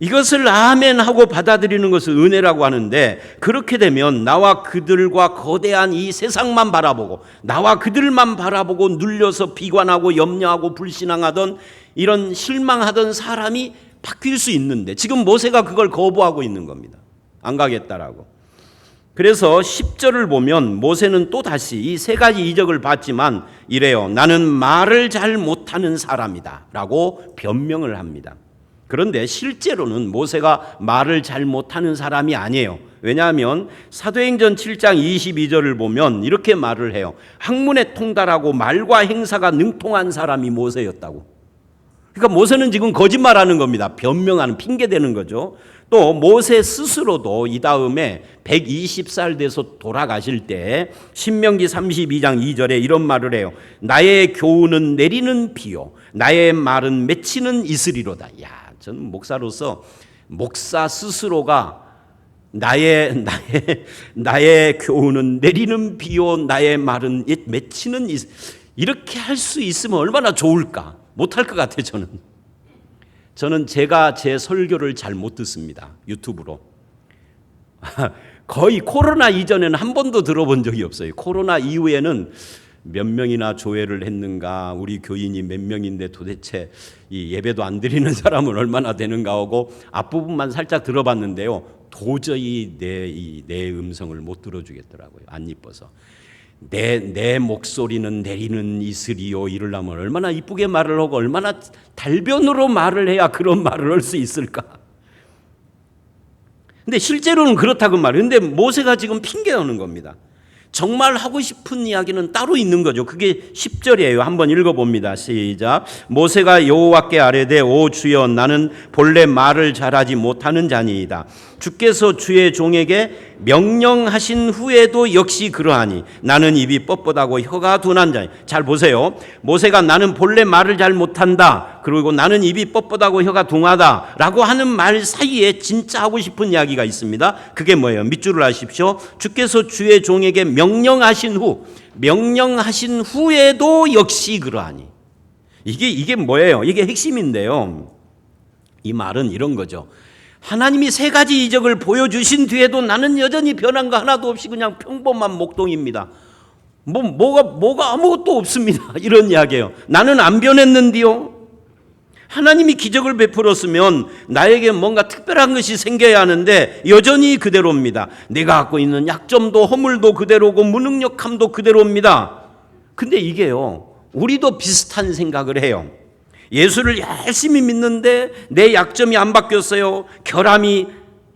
이것을 아멘 하고 받아들이는 것을 은혜라고 하는데, 그렇게 되면 나와 그들과 거대한 이 세상만 바라보고 나와 그들만 바라보고 눌려서 비관하고 염려하고 불신앙하던 이런 실망하던 사람이 바뀔 수 있는데, 지금 모세가 그걸 거부하고 있는 겁니다. 안 가겠다라고. 그래서 10절을 보면 모세는 또 다시 이 세 가지 이적을 봤지만 이래요. 나는 말을 잘 못하는 사람이다 라고 변명을 합니다. 그런데 실제로는 모세가 말을 잘 못하는 사람이 아니에요. 왜냐하면 사도행전 7장 22절을 보면 이렇게 말을 해요. 학문에 통달하고 말과 행사가 능통한 사람이 모세였다고. 그러니까 모세는 지금 거짓말하는 겁니다. 변명하는, 핑계대는 거죠. 또 모세 스스로도 이 다음에 120살 돼서 돌아가실 때 신명기 32장 2절에 이런 말을 해요. 나의 교훈은 내리는 비요 나의 말은 맺히는 이슬이로다. 야, 저는 목사로서 목사 스스로가 나의 교훈은 내리는 비요 나의 말은 맺히는 이슬, 이렇게 할 수 있으면 얼마나 좋을까. 못할 것 같아요. 저는 제가 제 설교를 잘 못 듣습니다. 유튜브로. 거의 코로나 이전에는 한 번도 들어본 적이 없어요. 코로나 이후에는 몇 명이나 조회를 했는가, 우리 교인이 몇 명인데 도대체 이 예배도 안 드리는 사람은 얼마나 되는가 하고 앞부분만 살짝 들어봤는데요. 도저히 내 음성을 못 들어주겠더라고요. 안 이뻐서. 내 목소리는 내리는 이슬이요 이러려면 얼마나 이쁘게 말을 하고 얼마나 달변으로 말을 해야 그런 말을 할 수 있을까. 근데 실제로는 그렇다고 말해요. 근데 모세가 지금 핑계하는 겁니다. 정말 하고 싶은 이야기는 따로 있는 거죠. 그게 10절이에요. 한번 읽어봅니다. 시작. 모세가 여호와께 아뢰되 오 주여 나는 본래 말을 잘하지 못하는 자니이다. 주께서 주의 종에게 명령하신 후에도 역시 그러하니 나는 입이 뻣뻣하고 혀가 둔한 자니. 잘 보세요. 모세가 나는 본래 말을 잘 못한다. 그리고 나는 입이 뻣뻣하고 혀가 둔하다 라고 하는 말 사이에 진짜 하고 싶은 이야기가 있습니다. 그게 뭐예요? 밑줄을 하십시오. 주께서 주의 종에게 명령하신 후에도 역시 그러하니. 이게 뭐예요? 이게 핵심인데요. 이 말은 이런 거죠. 하나님이 세 가지 이적을 보여주신 뒤에도 나는 여전히 변한 거 하나도 없이 그냥 평범한 목동입니다. 뭐가 아무것도 없습니다. 이런 이야기예요. 나는 안 변했는데요. 하나님이 기적을 베풀었으면 나에게 뭔가 특별한 것이 생겨야 하는데 여전히 그대로입니다. 내가 갖고 있는 약점도 허물도 그대로고 무능력함도 그대로입니다. 근데 이게요, 우리도 비슷한 생각을 해요. 예수를 열심히 믿는데 내 약점이 안 바뀌었어요. 결함이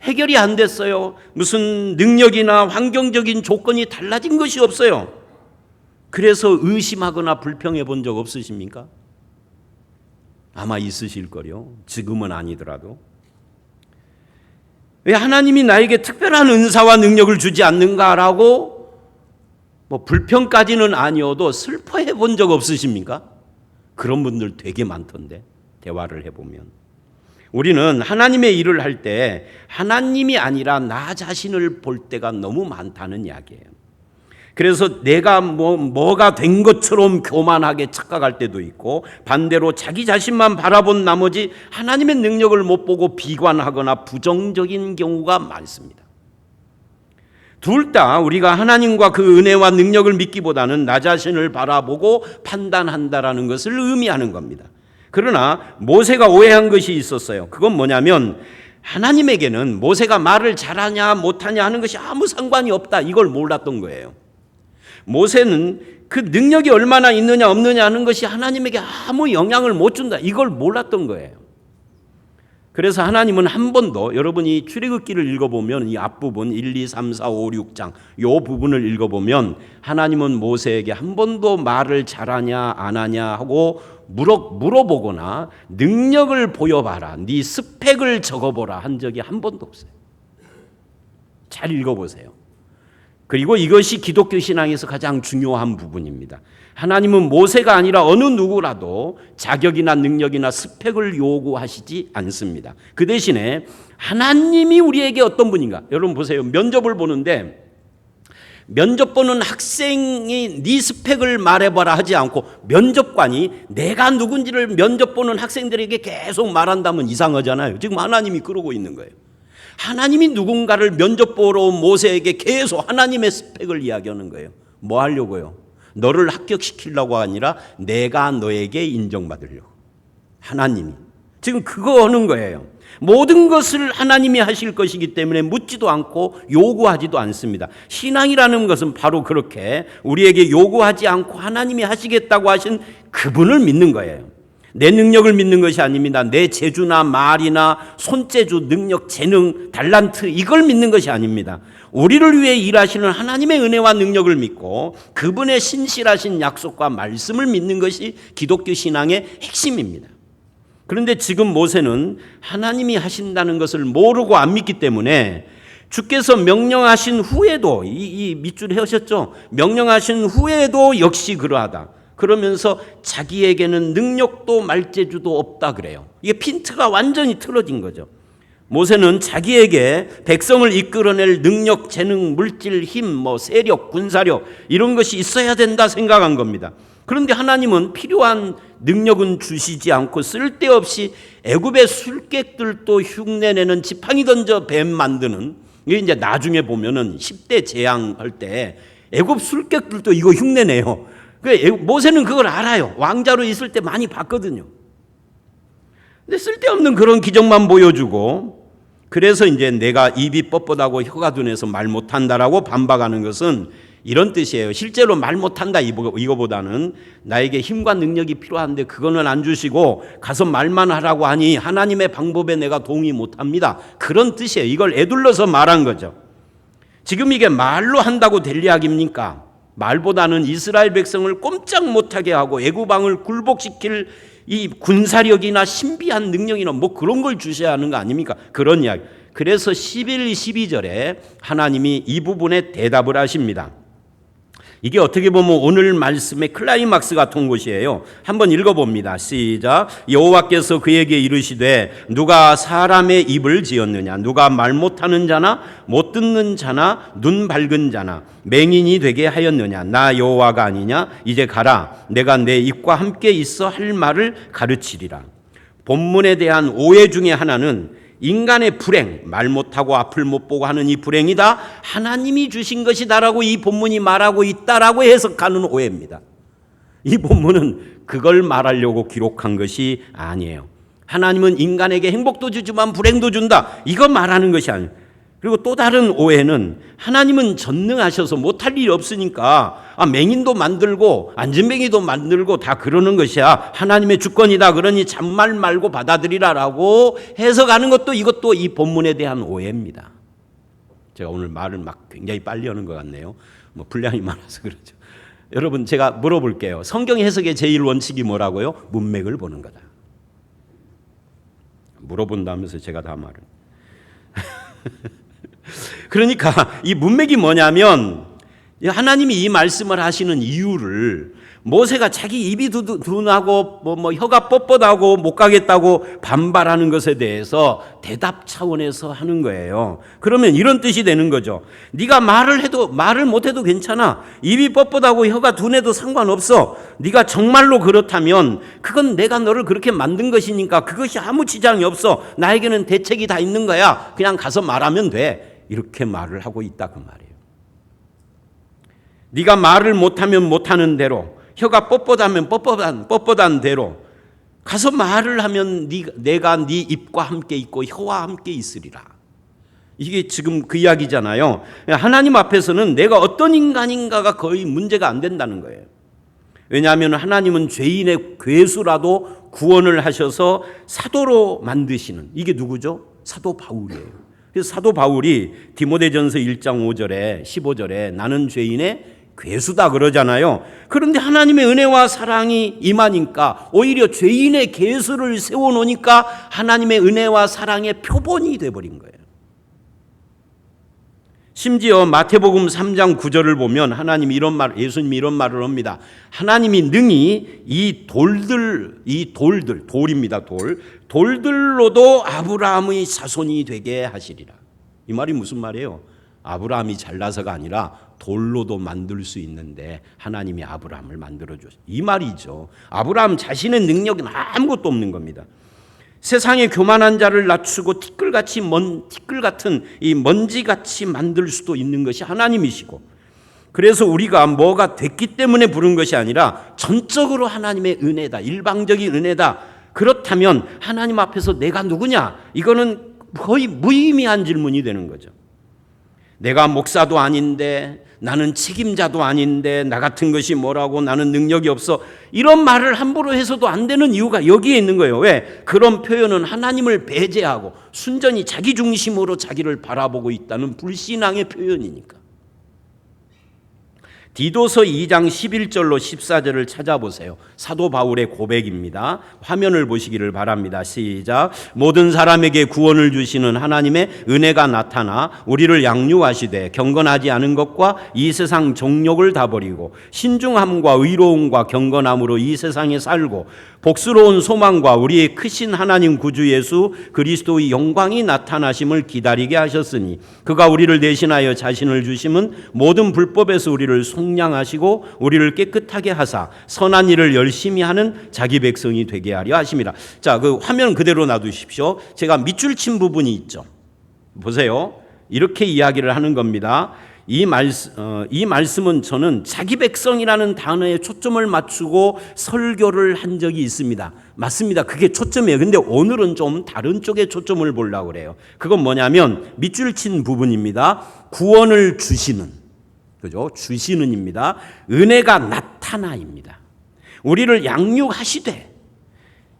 해결이 안 됐어요. 무슨 능력이나 환경적인 조건이 달라진 것이 없어요. 그래서 의심하거나 불평해 본 적 없으십니까? 아마 있으실 거요. 지금은 아니더라도. 왜 하나님이 나에게 특별한 은사와 능력을 주지 않는가라고 불평까지는 아니어도 슬퍼해 본 적 없으십니까? 그런 분들 되게 많던데, 대화를 해보면. 우리는 하나님의 일을 할 때 하나님이 아니라 나 자신을 볼 때가 너무 많다는 이야기예요. 그래서 내가 뭐가 된 것처럼 교만하게 착각할 때도 있고, 반대로 자기 자신만 바라본 나머지 하나님의 능력을 못 보고 비관하거나 부정적인 경우가 많습니다. 둘 다 우리가 하나님과 그 은혜와 능력을 믿기보다는 나 자신을 바라보고 판단한다라는 것을 의미하는 겁니다. 그러나 모세가 오해한 것이 있었어요. 그건 뭐냐면 하나님에게는 모세가 말을 잘하냐 못하냐 하는 것이 아무 상관이 없다, 이걸 몰랐던 거예요. 모세는 그 능력이 얼마나 있느냐 없느냐 하는 것이 하나님에게 아무 영향을 못 준다, 이걸 몰랐던 거예요. 그래서 하나님은 한 번도, 여러분이 출애굽기를 읽어보면 이 앞부분 1, 2, 3, 4, 5, 6장 이 부분을 읽어보면 하나님은 모세에게 한 번도 말을 잘하냐 안 하냐 하고 물어보거나 능력을 보여봐라, 네 스펙을 적어보라 한 적이 한 번도 없어요. 잘 읽어보세요. 그리고 이것이 기독교 신앙에서 가장 중요한 부분입니다. 하나님은 모세가 아니라 어느 누구라도 자격이나 능력이나 스펙을 요구하시지 않습니다. 그 대신에 하나님이 우리에게 어떤 분인가, 여러분 보세요. 면접을 보는데 면접 보는 학생이 네 스펙을 말해봐라 하지 않고 면접관이 내가 누군지를 면접 보는 학생들에게 계속 말한다면 이상하잖아요. 지금 하나님이 그러고 있는 거예요. 하나님이 누군가를 면접 보러 온 모세에게 계속 하나님의 스펙을 이야기하는 거예요. 뭐 하려고요? 너를 합격시키려고 아니라 내가 너에게 인정받으려고. 하나님이 지금 그거 하는 거예요. 모든 것을 하나님이 하실 것이기 때문에 묻지도 않고 요구하지도 않습니다. 신앙이라는 것은 바로 그렇게 우리에게 요구하지 않고 하나님이 하시겠다고 하신 그분을 믿는 거예요. 내 능력을 믿는 것이 아닙니다. 내 재주나 말이나 손재주, 능력, 재능, 달란트, 이걸 믿는 것이 아닙니다. 우리를 위해 일하시는 하나님의 은혜와 능력을 믿고 그분의 신실하신 약속과 말씀을 믿는 것이 기독교 신앙의 핵심입니다. 그런데 지금 모세는 하나님이 하신다는 것을 모르고 안 믿기 때문에 주께서 명령하신 후에도, 이 밑줄에 하셨죠? 명령하신 후에도 역시 그러하다. 그러면서 자기에게는 능력도 말재주도 없다 그래요. 이게 핀트가 완전히 틀어진 거죠. 모세는 자기에게 백성을 이끌어낼 능력, 재능, 물질, 힘, 세력, 군사력 이런 것이 있어야 된다 생각한 겁니다. 그런데 하나님은 필요한 능력은 주시지 않고 쓸데없이 애굽의 술객들도 흉내내는 지팡이 던져 뱀 만드는, 이게 이제 나중에 보면은 10대 재앙할 때 애굽 술객들도 이거 흉내내요. 모세는 그걸 알아요. 왕자로 있을 때 많이 봤거든요. 근데 쓸데없는 그런 기적만 보여주고, 그래서 이제 내가 입이 뻣뻣하고 혀가 둔해서 말 못한다라고 반박하는 것은 이런 뜻이에요. 실제로 말 못한다 이거보다는 나에게 힘과 능력이 필요한데 그거는 안 주시고 가서 말만 하라고 하니 하나님의 방법에 내가 동의 못합니다. 그런 뜻이에요. 이걸 애둘러서 말한 거죠. 지금 이게 말로 한다고 될 이야기입니까? 말보다는 이스라엘 백성을 꼼짝 못하게 하고 애굽 왕을 굴복시킬 이 군사력이나 신비한 능력이나 그런 걸 주셔야 하는 거 아닙니까? 그런 이야기. 그래서 11, 12절에 하나님이 이 부분에 대답을 하십니다. 이게 어떻게 보면 오늘 말씀의 클라이막스 같은 곳이에요. 한번 읽어봅니다. 시작. 여호와께서 그에게 이르시되 누가 사람의 입을 지었느냐? 누가 말 못하는 자나 못 듣는 자나 눈 밝은 자나 맹인이 되게 하였느냐? 나 여호와가 아니냐? 이제 가라. 내가 내 입과 함께 있어 할 말을 가르치리라. 본문에 대한 오해 중에 하나는 인간의 불행, 말 못하고 앞을 못 보고 하는 이 불행이 다 하나님이 주신 것이다라고 이 본문이 말하고 있다라고 해석하는 오해입니다. 이 본문은 그걸 말하려고 기록한 것이 아니에요. 하나님은 인간에게 행복도 주지만 불행도 준다, 이거 말하는 것이 아니에요. 그리고 또 다른 오해는 하나님은 전능하셔서 못할 일이 없으니까 맹인도 만들고 안진뱅이도 만들고 다 그러는 것이야, 하나님의 주권이다, 그러니 잔말 말고 받아들이라라고 해석하는 것도, 이것도 이 본문에 대한 오해입니다. 제가 오늘 말을 굉장히 빨리 하는 것 같네요. 분량이 많아서 그렇죠. 여러분, 제가 물어볼게요. 성경 해석의 제일 원칙이 뭐라고요? 문맥을 보는 거다. 물어본다면서 제가 다 말을. 그러니까 이 문맥이 뭐냐면 하나님이 이 말씀을 하시는 이유를 모세가 자기 입이 둔하고 뭐 혀가 뻣뻣하고 못 가겠다고 반발하는 것에 대해서 대답 차원에서 하는 거예요. 그러면 이런 뜻이 되는 거죠. 네가 말을 못해도 괜찮아. 입이 뻣뻣하고 혀가 둔해도 상관없어. 네가 정말로 그렇다면 그건 내가 너를 그렇게 만든 것이니까 그것이 아무 지장이 없어. 나에게는 대책이 다 있는 거야. 그냥 가서 말하면 돼. 이렇게 말을 하고 있다 그 말이에요. 네가 말을 못하면 못하는 대로, 혀가 뻣뻣하면 뻣뻣한 대로 가서 말을 하면 내가 네 입과 함께 있고 혀와 함께 있으리라. 이게 지금 그 이야기잖아요. 하나님 앞에서는 내가 어떤 인간인가가 거의 문제가 안 된다는 거예요. 왜냐하면 하나님은 죄인의 괴수라도 구원을 하셔서 사도로 만드시는, 이게 누구죠? 사도 바울이에요. 그래서 사도 바울이 디모데전서 1장 5절에 15절에 나는 죄인의 괴수다 그러잖아요. 그런데 하나님의 은혜와 사랑이 임하니까 오히려 죄인의 괴수를 세워놓으니까 하나님의 은혜와 사랑의 표본이 돼버린 거예요. 심지어 마태복음 3장 9절을 보면 예수님이 이런 말을 합니다. 하나님이 능히 이 돌입니다. 돌들로도 아브라함의 자손이 되게 하시리라. 이 말이 무슨 말이에요? 아브라함이 잘나서가 아니라 돌로도 만들 수 있는데 하나님이 아브라함을 만들어줬어요. 이 말이죠. 아브라함 자신의 능력은 아무것도 없는 겁니다. 세상에 교만한 자를 낮추고 티끌 같은 이 먼지같이 만들 수도 있는 것이 하나님이시고, 그래서 우리가 뭐가 됐기 때문에 부른 것이 아니라 전적으로 하나님의 은혜다, 일방적인 은혜다. 그렇다면 하나님 앞에서 내가 누구냐? 이거는 거의 무의미한 질문이 되는 거죠. 내가 목사도 아닌데, 나는 책임자도 아닌데, 나 같은 것이 뭐라고, 나는 능력이 없어, 이런 말을 함부로 해서도 안 되는 이유가 여기에 있는 거예요. 왜? 그런 표현은 하나님을 배제하고 순전히 자기 중심으로 자기를 바라보고 있다는 불신앙의 표현이니까. 디도서 2장 11절로 14절을 찾아보세요. 사도 바울의 고백입니다. 화면을 보시기를 바랍니다. 시작. 모든 사람에게 구원을 주시는 하나님의 은혜가 나타나 우리를 양육하시되 경건하지 않은 것과 이 세상 정욕을 다 버리고 신중함과 의로움과 경건함으로 이 세상에 살고 복스러운 소망과 우리의 크신 하나님 구주 예수 그리스도의 영광이 나타나심을 기다리게 하셨으니 그가 우리를 대신하여 자신을 주심은 모든 불법에서 우리를 속량하시고 우리를 깨끗하게 하사 선한 일을 열심히 하는 자기 백성이 되게 하려 하심이라. 자, 그 화면 그대로 놔두십시오. 제가 밑줄 친 부분이 있죠. 보세요. 이렇게 이야기를 하는 겁니다. 이 말씀은 저는 자기 백성이라는 단어에 초점을 맞추고 설교를 한 적이 있습니다. 맞습니다. 그게 초점이에요. 근데 오늘은 좀 다른 쪽에 초점을 보려고 그래요. 그건 뭐냐면 밑줄 친 부분입니다. 구원을 주시는, 그죠? 주시는입니다. 은혜가 나타나입니다. 우리를 양육하시되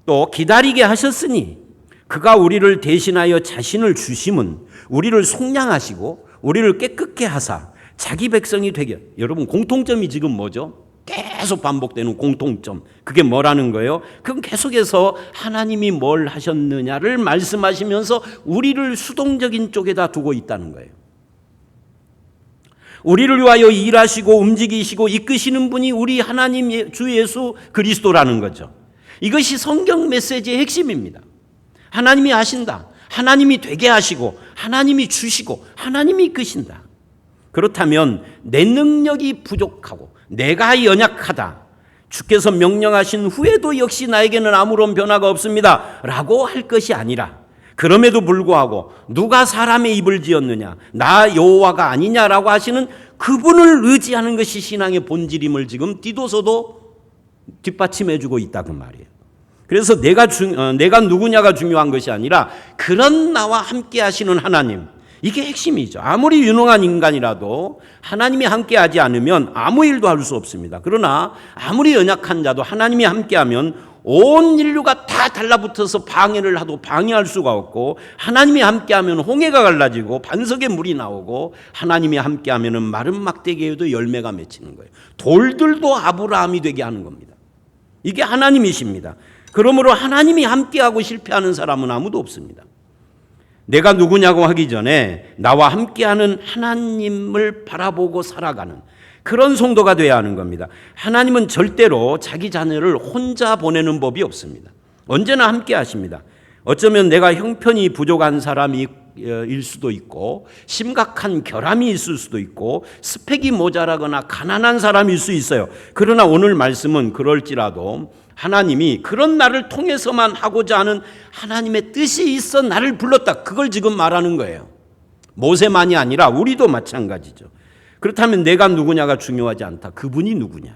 또 기다리게 하셨으니 그가 우리를 대신하여 자신을 주심은 우리를 속량하시고 우리를 깨끗게 하사 자기 백성이 되게. 여러분, 공통점이 지금 뭐죠? 계속 반복되는 공통점. 그게 뭐라는 거예요? 그건 계속해서 하나님이 뭘 하셨느냐를 말씀하시면서 우리를 수동적인 쪽에다 두고 있다는 거예요. 우리를 위하여 일하시고 움직이시고 이끄시는 분이 우리 하나님 주 예수 그리스도라는 거죠. 이것이 성경 메시지의 핵심입니다. 하나님이 하신다. 하나님이 되게 하시고 하나님이 주시고 하나님이 이끄신다. 그렇다면 내 능력이 부족하고 내가 연약하다, 주께서 명령하신 후에도 역시 나에게는 아무런 변화가 없습니다 라고 할 것이 아니라, 그럼에도 불구하고 누가 사람의 입을 지었느냐, 나 여호와가 아니냐라고 하시는 그분을 의지하는 것이 신앙의 본질임을 지금 디도서도 뒷받침해주고 있다 그 말이에요. 그래서 내가 누구냐가 중요한 것이 아니라 그런 나와 함께 하시는 하나님, 이게 핵심이죠. 아무리 유능한 인간이라도 하나님이 함께하지 않으면 아무 일도 할 수 없습니다. 그러나 아무리 연약한 자도 하나님이 함께하면 온 인류가 다 달라붙어서 방해를 하도 방해할 수가 없고, 하나님이 함께하면 홍해가 갈라지고 반석에 물이 나오고, 하나님이 함께하면 마른 막대기에도 열매가 맺히는 거예요. 돌들도 아브라함이 되게 하는 겁니다. 이게 하나님이십니다. 그러므로 하나님이 함께하고 실패하는 사람은 아무도 없습니다. 내가 누구냐고 하기 전에 나와 함께하는 하나님을 바라보고 살아가는 그런 성도가 되어야 하는 겁니다. 하나님은 절대로 자기 자녀를 혼자 보내는 법이 없습니다. 언제나 함께 하십니다. 어쩌면 내가 형편이 부족한 사람이 일 수도 있고 심각한 결함이 있을 수도 있고 스펙이 모자라거나 가난한 사람일 수 있어요. 그러나 오늘 말씀은 그럴지라도 하나님이 그런 나를 통해서만 하고자 하는 하나님의 뜻이 있어 나를 불렀다. 그걸 지금 말하는 거예요. 모세만이 아니라 우리도 마찬가지죠. 그렇다면 내가 누구냐가 중요하지 않다. 그분이 누구냐?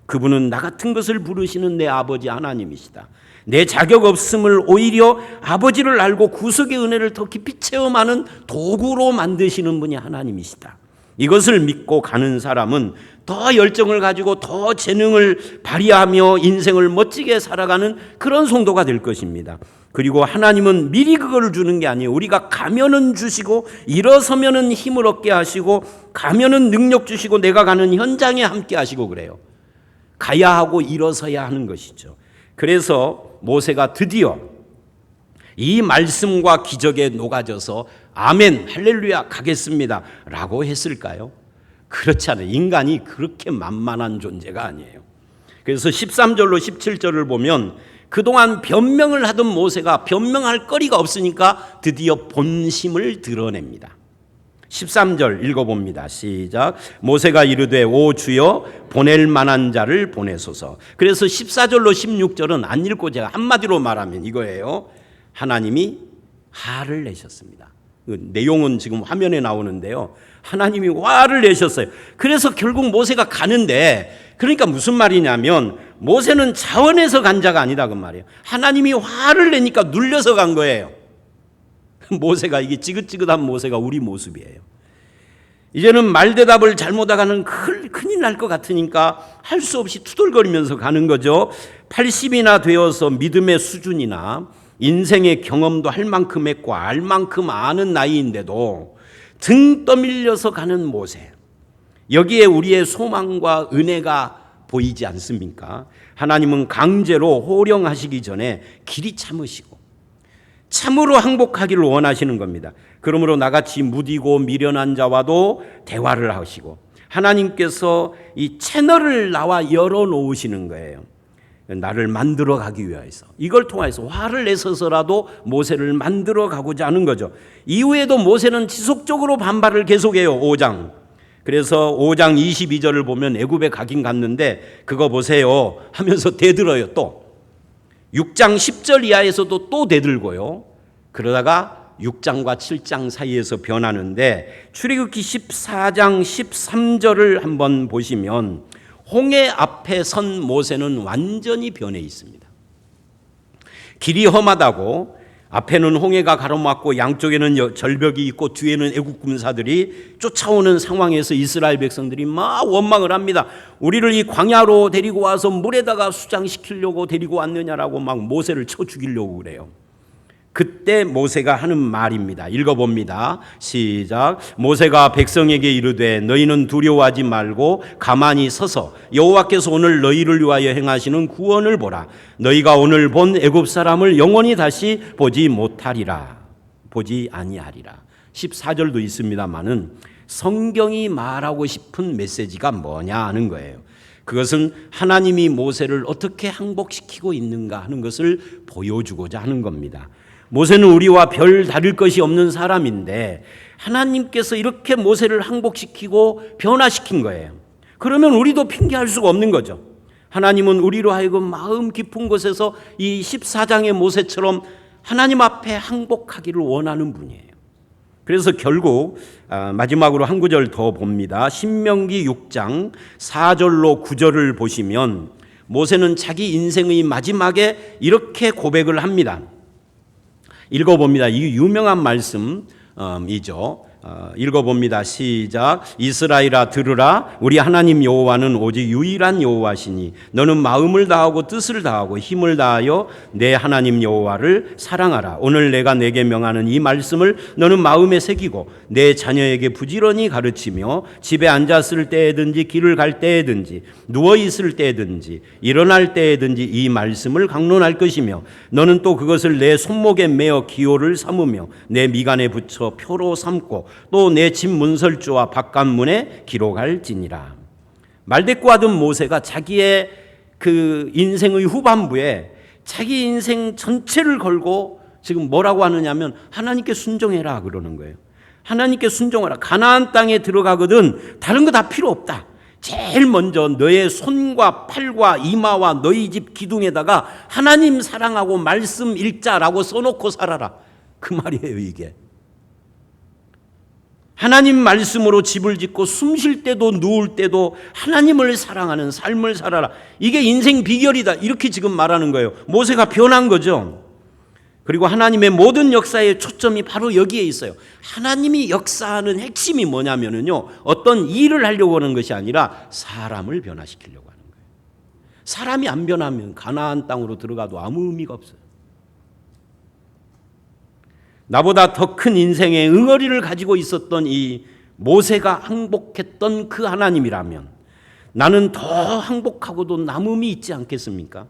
그분은 나 같은 것을 부르시는 내 아버지 하나님이시다. 내 자격 없음을 오히려 아버지를 알고 구속의 은혜를 더 깊이 체험하는 도구로 만드시는 분이 하나님이시다. 이것을 믿고 가는 사람은 더 열정을 가지고 더 재능을 발휘하며 인생을 멋지게 살아가는 그런 성도가 될 것입니다. 그리고 하나님은 미리 그걸 주는 게 아니에요. 우리가 가면은 주시고 일어서면은 힘을 얻게 하시고 가면은 능력 주시고 내가 가는 현장에 함께 하시고 그래요. 가야 하고 일어서야 하는 것이죠. 그래서 모세가 드디어 이 말씀과 기적에 녹아져서 아멘 할렐루야 가겠습니다 라고 했을까요? 그렇지 않아요. 인간이 그렇게 만만한 존재가 아니에요. 그래서 13절로 17절을 보면 그동안 변명을 하던 모세가 변명할 거리가 없으니까 드디어 본심을 드러냅니다. 13절 읽어봅니다. 시작. 모세가 이르되 오 주여 보낼 만한 자를 보내소서. 그래서 14절로 16절은 안 읽고 제가 한마디로 말하면 이거예요. 하나님이 화를 내셨습니다. 내용은 지금 화면에 나오는데요. 하나님이 화를 내셨어요. 그래서 결국 모세가 가는데 그러니까 무슨 말이냐면 모세는 자원해서 간 자가 아니다 그 말이에요. 하나님이 화를 내니까 눌려서 간 거예요. 모세가 이게 지긋지긋한 모세가 우리 모습이에요. 이제는 말대답을 잘못하가는 큰일 날 것 같으니까 할 수 없이 투덜거리면서 가는 거죠. 80이나 되어서 믿음의 수준이나 인생의 경험도 할 만큼 했고 알 만큼 아는 나이인데도 등 떠밀려서 가는 모세. 여기에 우리의 소망과 은혜가 보이지 않습니까? 하나님은 강제로 호령하시기 전에 길이 참으시고 참으로 항복하기를 원하시는 겁니다. 그러므로 나같이 무디고 미련한 자와도 대화를 하시고 하나님께서 이 채널을 나와 열어놓으시는 거예요. 나를 만들어 가기 위해서 이걸 통해서 화를 내서서라도 모세를 만들어 가고자 하는 거죠. 이후에도 모세는 지속적으로 반발을 계속해요. 5장. 그래서 5장 22절을 보면 애굽에 가긴 갔는데 그거 보세요 하면서 대들어요. 또 6장 10절 이하에서도 또 대들고요. 그러다가 6장과 7장 사이에서 변하는데 출애굽기 14장 13절을 한번 보시면 홍해 앞에 선 모세는 완전히 변해 있습니다. 길이 험하다고 앞에는 홍해가 가로막고 양쪽에는 절벽이 있고 뒤에는 애국 군사들이 쫓아오는 상황에서 이스라엘 백성들이 막 원망을 합니다. 우리를 이 광야로 데리고 와서 물에다가 수장시키려고 데리고 왔느냐라고 막 모세를 쳐 죽이려고 그래요. 그때 모세가 하는 말입니다. 읽어봅니다. 시작. 모세가 백성에게 이르되 너희는 두려워하지 말고 가만히 서서 여호와께서 오늘 너희를 위하여 행하시는 구원을 보라. 너희가 오늘 본 애굽 사람을 영원히 다시 보지 못하리라. 보지 아니하리라. 14절도 있습니다마는 성경이 말하고 싶은 메시지가 뭐냐 하는 거예요. 그것은 하나님이 모세를 어떻게 항복시키고 있는가 하는 것을 보여주고자 하는 겁니다. 모세는 우리와 별 다를 것이 없는 사람인데 하나님께서 이렇게 모세를 항복시키고 변화시킨 거예요. 그러면 우리도 핑계할 수가 없는 거죠. 하나님은 우리로 하여금 마음 깊은 곳에서 이 14장의 모세처럼 하나님 앞에 항복하기를 원하는 분이에요. 그래서 결국 마지막으로 한 구절 더 봅니다. 신명기 6장 4절로 9절을 보시면 모세는 자기 인생의 마지막에 이렇게 고백을 합니다. 읽어봅니다. 이 유명한 말씀이죠. 읽어봅니다. 시작. 이스라엘아 들으라. 우리 하나님 여호와는 오직 유일한 여호와시니 너는 마음을 다하고 뜻을 다하고 힘을 다하여 내 하나님 여호와를 사랑하라. 오늘 내가 내게 명하는 이 말씀을 너는 마음에 새기고 내 자녀에게 부지런히 가르치며 집에 앉았을 때에든지 길을 갈 때에든지 누워 있을 때에든지 일어날 때에든지 이 말씀을 강론할 것이며 너는 또 그것을 내 손목에 매어 기호를 삼으며 내 미간에 붙여 표로 삼고 또 내 집 문설주와 바깥문에 기록할지니라. 말대꾸 하던 모세가 자기의 그 인생의 후반부에 자기 인생 전체를 걸고 지금 뭐라고 하느냐면 하나님께 순종해라 그러는 거예요. 하나님께 순종하라. 가나안 땅에 들어가거든 다른 거 다 필요 없다. 제일 먼저 너의 손과 팔과 이마와 너희 집 기둥에다가 하나님 사랑하고 말씀 읽자라고 써놓고 살아라. 그 말이에요 이게. 하나님 말씀으로 집을 짓고 숨 쉴 때도 누울 때도 하나님을 사랑하는 삶을 살아라. 이게 인생 비결이다. 이렇게 지금 말하는 거예요. 모세가 변한 거죠. 그리고 하나님의 모든 역사의 초점이 바로 여기에 있어요. 하나님이 역사하는 핵심이 뭐냐면요, 어떤 일을 하려고 하는 것이 아니라 사람을 변화시키려고 하는 거예요. 사람이 안 변하면 가나안 땅으로 들어가도 아무 의미가 없어요. 나보다 더 큰 인생의 응어리를 가지고 있었던 이 모세가 항복했던 그 하나님이라면 나는 더 항복하고도 남음이 있지 않겠습니까?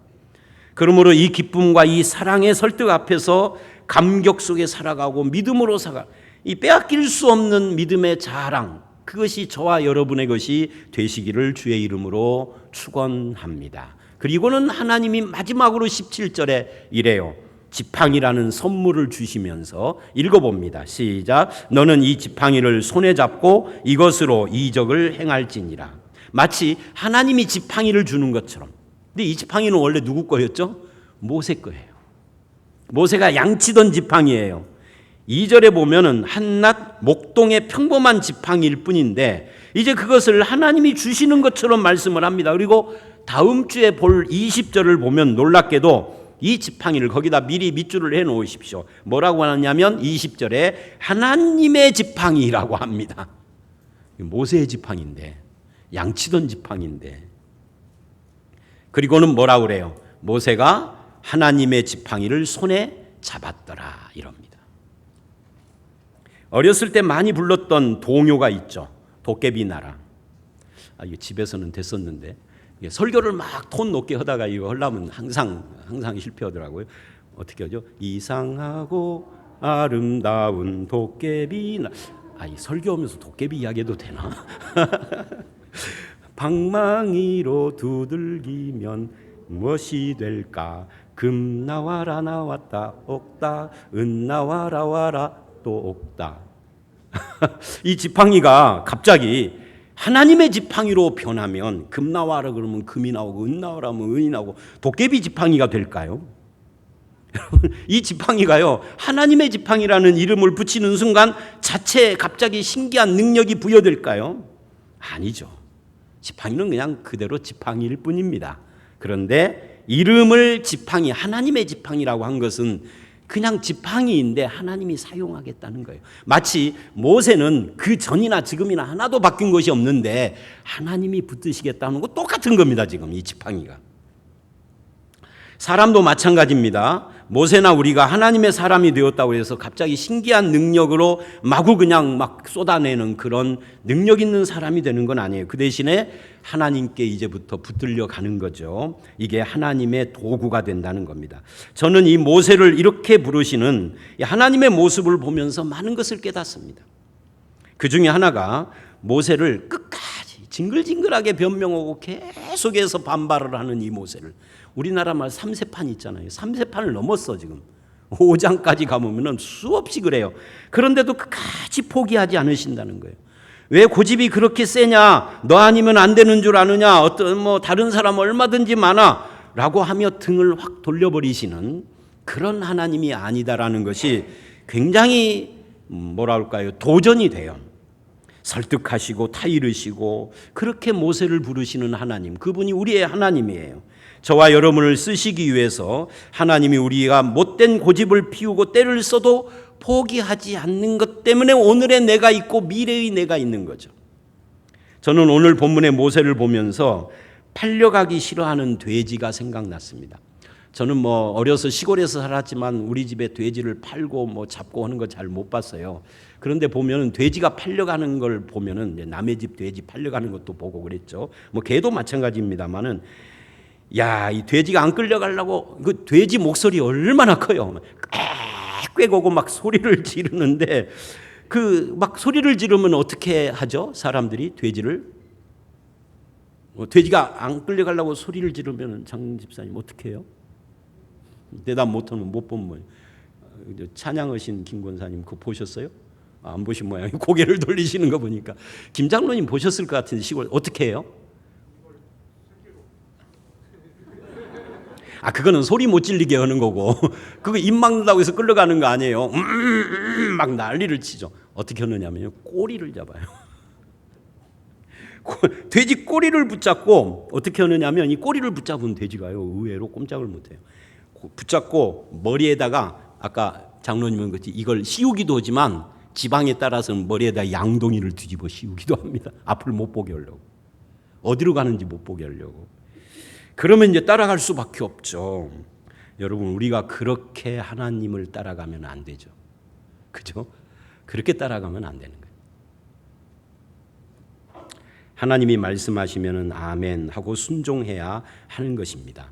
그러므로 이 기쁨과 이 사랑의 설득 앞에서 감격 속에 살아가고 믿음으로 살아가, 이 빼앗길 수 없는 믿음의 자랑, 그것이 저와 여러분의 것이 되시기를 주의 이름으로 축원합니다. 그리고는 하나님이 마지막으로 17절에 이래요. 지팡이라는 선물을 주시면서 읽어봅니다. 시작. 너는 이 지팡이를 손에 잡고 이것으로 이적을 행할지니라. 마치 하나님이 지팡이를 주는 것처럼. 근데 이 지팡이는 원래 누구 거였죠? 모세 거예요. 모세가 양치던 지팡이에요. 2절에 보면은 한낱 목동의 평범한 지팡이일 뿐인데 이제 그것을 하나님이 주시는 것처럼 말씀을 합니다. 그리고 다음 주에 볼 20절을 보면 놀랍게도 이 지팡이를 거기다 미리 밑줄을 해 놓으십시오. 뭐라고 하냐면 20절에 하나님의 지팡이라고 합니다. 모세의 지팡이인데, 양치던 지팡이인데, 그리고는 뭐라고 그래요? 모세가 하나님의 지팡이를 손에 잡았더라 이럽니다. 어렸을 때 많이 불렀던 동요가 있죠. 도깨비 나라. 이거 집에서는 됐었는데 설교를 막 톤 높게 하다가 이거 하려면 항상 실패하더라고요. 어떻게 하죠? 이상하고 아름다운 도깨비 나. 이 설교하면서 도깨비 이야기해도 되나? 방망이로 두들기면 무엇이 될까? 금 나와라 나왔다 옥다 은 나와라 와라 또 옥다. 이 지팡이가 갑자기 하나님의 지팡이로 변하면 금 나와라 그러면 금이 나오고 은 나와라 하면 은이 나오고 도깨비 지팡이가 될까요? 여러분, 이 지팡이가요, 하나님의 지팡이라는 이름을 붙이는 순간 자체에 갑자기 신기한 능력이 부여될까요? 아니죠. 지팡이는 그냥 그대로 지팡이일 뿐입니다. 그런데 이름을 지팡이, 하나님의 지팡이라고 한 것은 그냥 지팡이인데 하나님이 사용하겠다는 거예요. 마치 모세는 그 전이나 지금이나 하나도 바뀐 것이 없는데 하나님이 붙드시겠다는 거 똑같은 겁니다. 지금 이 지팡이가. 사람도 마찬가지입니다. 모세나 우리가 하나님의 사람이 되었다고 해서 갑자기 신기한 능력으로 마구 그냥 막 쏟아내는 그런 능력 있는 사람이 되는 건 아니에요. 그 대신에 하나님께 이제부터 붙들려 가는 거죠. 이게 하나님의 도구가 된다는 겁니다. 저는 이 모세를 이렇게 부르시는 하나님의 모습을 보면서 많은 것을 깨닫습니다. 그 중에 하나가 모세를 끝까지 징글징글하게 변명하고 계속해서 반발을 하는 이 모세를, 우리나라 말 3세판 있잖아요. 3세판을 넘었어 지금. 5장까지 가보면 수없이 그래요. 그런데도 끝까지 포기하지 않으신다는 거예요. 왜 고집이 그렇게 세냐? 너 아니면 안 되는 줄 아느냐? 어떤 다른 사람 얼마든지 많아라고 하며 등을 확 돌려버리시는 그런 하나님이 아니다라는 것이 굉장히 뭐랄까요? 도전이 돼요. 설득하시고 타이르시고 그렇게 모세를 부르시는 하나님, 그분이 우리의 하나님이에요. 저와 여러분을 쓰시기 위해서 하나님이 우리가 못된 고집을 피우고 때를 써도 포기하지 않는 것 때문에 오늘의 내가 있고 미래의 내가 있는 거죠. 저는 오늘 본문의 모세를 보면서 팔려가기 싫어하는 돼지가 생각났습니다. 저는 어려서 시골에서 살았지만 우리 집에 돼지를 팔고 잡고 하는 거 잘 못 봤어요. 그런데 보면은 돼지가 팔려가는 걸 보면은 남의 집 돼지 팔려가는 것도 보고 그랬죠. 개도 마찬가지입니다만은 이 돼지가 안 끌려가려고 그 돼지 목소리 얼마나 커요. 꽥꽥하고 막 소리를 지르는데 그 막 소리를 지르면 어떻게 하죠? 사람들이 돼지를 돼지가 안 끌려가려고 소리를 지르면 장 집사님 어떻게 해요? 대답 못하면 못 본 모양. 찬양하신 김 권사님 그거 보셨어요? 안 보신 모양이 고개를 돌리시는 거 보니까 김 장로님 보셨을 것 같은데 시골 어떻게 해요? 그거는 소리 못 질리게 하는 거고 그거 입 막는다고 해서 끌려가는 거 아니에요. 막 난리를 치죠. 어떻게 하느냐면요, 꼬리를 잡아요. 돼지 꼬리를 붙잡고 어떻게 하느냐면 이 꼬리를 붙잡은 돼지가요 의외로 꼼짝을 못해요. 붙잡고 머리에다가 아까 장로님은 그렇지 이걸 씌우기도 하지만 지방에 따라서는 머리에다 양동이를 뒤집어 씌우기도 합니다. 앞을 못 보게 하려고, 어디로 가는지 못 보게 하려고. 그러면 이제 따라갈 수밖에 없죠. 여러분, 우리가 그렇게 하나님을 따라가면 안 되죠. 그죠? 그렇게 따라가면 안 되는 거예요. 하나님이 말씀하시면 아멘 하고 순종해야 하는 것입니다.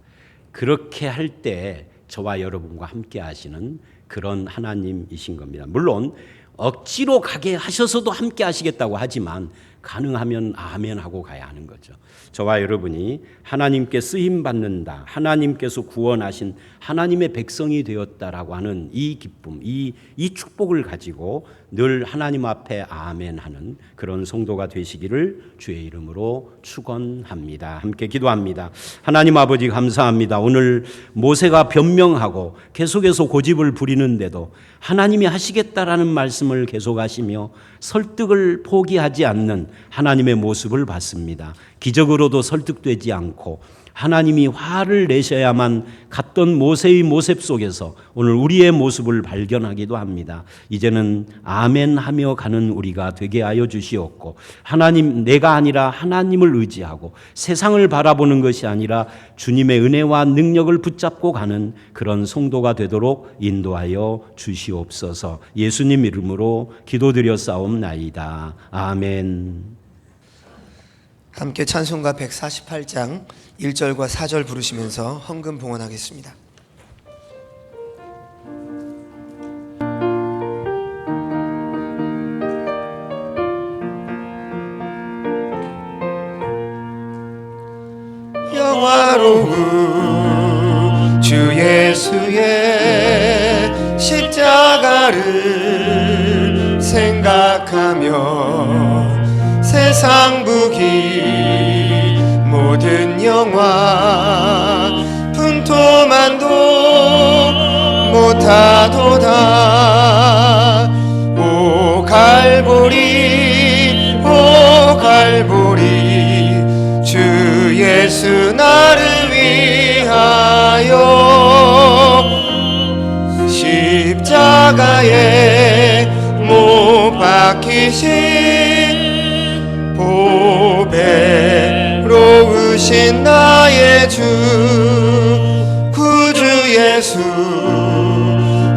그렇게 할 때 저와 여러분과 함께 하시는 그런 하나님이신 겁니다. 물론 억지로 가게 하셔서도 함께 하시겠다고 하지만 가능하면 아멘 하고 가야 하는 거죠. 저와 여러분이 하나님께 쓰임 받는다, 하나님께서 구원하신 하나님의 백성이 되었다라고 하는 이 기쁨, 이 축복을 가지고 늘 하나님 앞에 아멘 하는 그런 성도가 되시기를 주의 이름으로 축원합니다. 함께 기도합니다. 하나님 아버지 감사합니다. 오늘 모세가 변명하고 계속해서 고집을 부리는데도 하나님이 하시겠다라는 말씀을 계속하시며 설득을 포기하지 않는 하나님의 모습을 봤습니다. 기적으로도 설득되지 않고 하나님이 화를 내셔야만 갔던 모세의 모습 속에서 오늘 우리의 모습을 발견하기도 합니다. 이제는 아멘 하며 가는 우리가 되게 하여 주시옵고, 하나님, 내가 아니라 하나님을 의지하고 세상을 바라보는 것이 아니라 주님의 은혜와 능력을 붙잡고 가는 그런 성도가 되도록 인도하여 주시옵소서. 예수님 이름으로 기도드렸사옵나이다. 아멘. 함께 찬송가 148장 1절과 4절 부르시면서 헌금 봉헌하겠습니다. 영화로운 주 예수의 십자가를 생각하며 세상 부귀 모든 영화 분토만도 못하도다. 오 갈보리 오 갈보리 주 예수 나를 위하여 십자가에 못 박히신 보배로우신 나의 주 구주 예수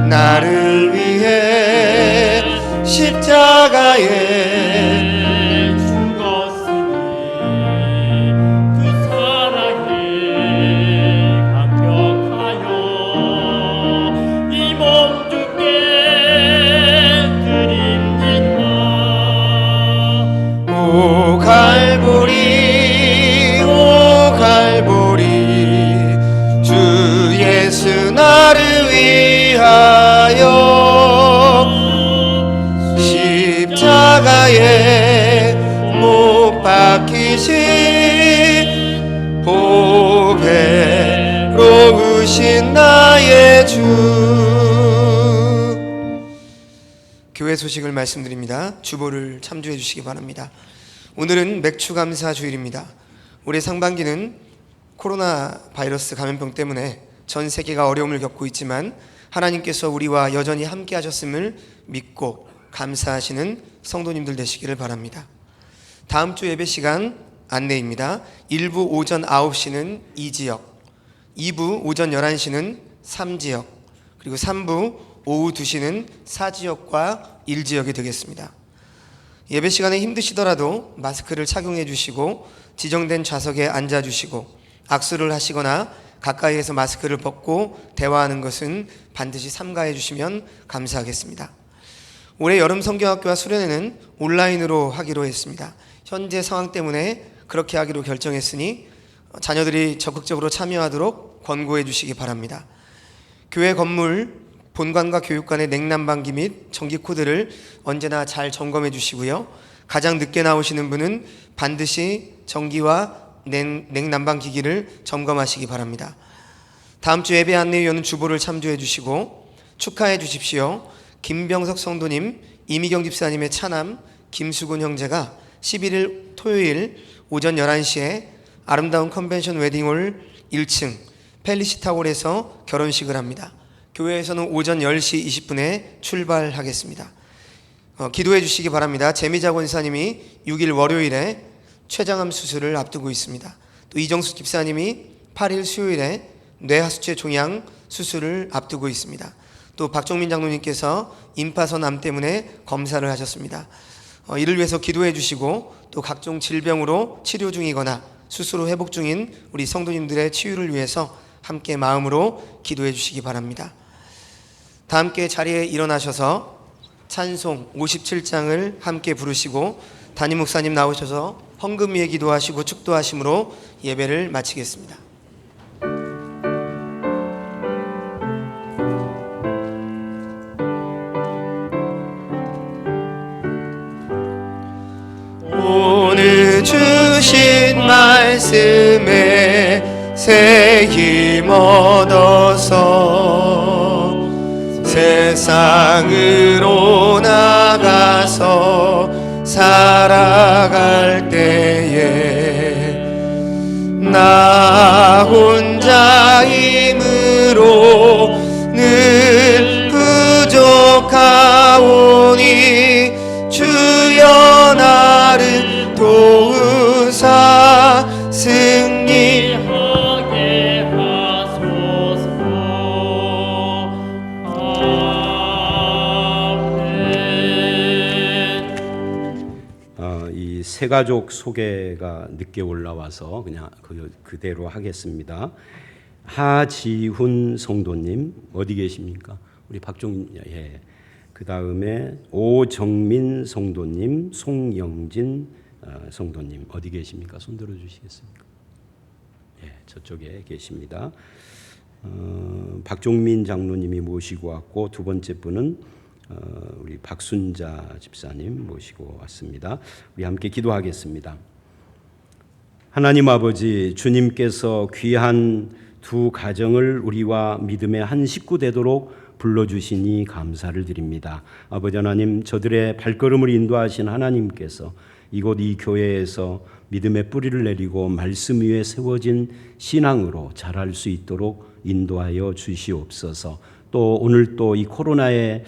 나를 위해 십자가에 죽었으니 그 사랑에 감격하여 이 몸 주께 드립니다. 오 갈보리 오 갈보리 주 예수 나를 위하여 십자가에 못 박히신 보배로우신 나의 주. 교회 소식을 말씀드립니다. 주보를 참조해 주시기 바랍니다. 오늘은 맥추감사 주일입니다. 올해 상반기는 코로나 바이러스 감염병 때문에 전 세계가 어려움을 겪고 있지만 하나님께서 우리와 여전히 함께 하셨음을 믿고 감사하시는 성도님들 되시기를 바랍니다. 다음 주 예배 시간 안내입니다. 1부 오전 9시는 2지역, 2부 오전 11시는 3지역, 그리고 3부 오후 2시는 4지역과 1지역이 되겠습니다. 예배 시간에 힘드시더라도 마스크를 착용해 주시고 지정된 좌석에 앉아 주시고 악수를 하시거나 가까이에서 마스크를 벗고 대화하는 것은 반드시 삼가해 주시면 감사하겠습니다. 올해 여름 성경학교와 수련회는 온라인으로 하기로 했습니다. 현재 상황 때문에 그렇게 하기로 결정했으니 자녀들이 적극적으로 참여하도록 권고해 주시기 바랍니다. 교회 건물 본관과 교육관의 냉난방기 및 전기 코드를 언제나 잘 점검해 주시고요. 가장 늦게 나오시는 분은 반드시 전기와 냉난방기기를 점검하시기 바랍니다. 다음 주 예배 안내위원은 주보를 참조해 주시고 축하해 주십시오. 김병석 성도님, 이미경 집사님의 차남 김수근 형제가 11일 토요일 오전 11시에 아름다운 컨벤션 웨딩홀 1층 펠리시타홀에서 결혼식을 합니다. 교회에서는 오전 10시 20분에 출발하겠습니다. 기도해 주시기 바랍니다. 재미자 권사님이 6일 월요일에 췌장암 수술을 앞두고 있습니다. 또 이정수 집사님이 8일 수요일에 뇌하수체 종양 수술을 앞두고 있습니다. 또 박종민 장로님께서 임파선 암 때문에 검사를 하셨습니다. 이를 위해서 기도해 주시고 또 각종 질병으로 치료 중이거나 수술 후 회복 중인 우리 성도님들의 치유를 위해서 함께 마음으로 기도해 주시기 바랍니다. 다 함께 자리에 일어나셔서 찬송 57장을 함께 부르시고 담임 목사님 나오셔서 헌금 위에 기도하시고 축도하심으로 예배를 마치겠습니다. 오늘 주신 말씀에 새 힘 얻어서 세상으로 나가서 살아갈 때에 나 혼자 힘으로 늘 부족하오니 주여 나를 도우사 승리하게 하소서. 이 세가족 소개가 늦게 올라와서 그냥 그대로 하겠습니다. 하지훈 성도님 어디 계십니까? 우리 박종 그 다음에 오정민 성도님, 송영진 성도님 어디 계십니까? 손 들어 주시겠습니까? 저쪽에 계십니다. 박종민 장로님이 모시고 왔고 두 번째 분은 우리 박순자 집사님 모시고 왔습니다. 우리 함께 기도하겠습니다. 하나님 아버지, 주님께서 귀한 두 가정을 우리와 믿음의 한 식구 되도록 불러주시니 감사를 드립니다. 아버지 하나님, 저들의 발걸음을 인도하신 하나님께서 이곳 이 교회에서 믿음의 뿌리를 내리고 말씀 위에 세워진 신앙으로 자랄 수 있도록 인도하여 주시옵소서. 또 오늘 또 이 코로나의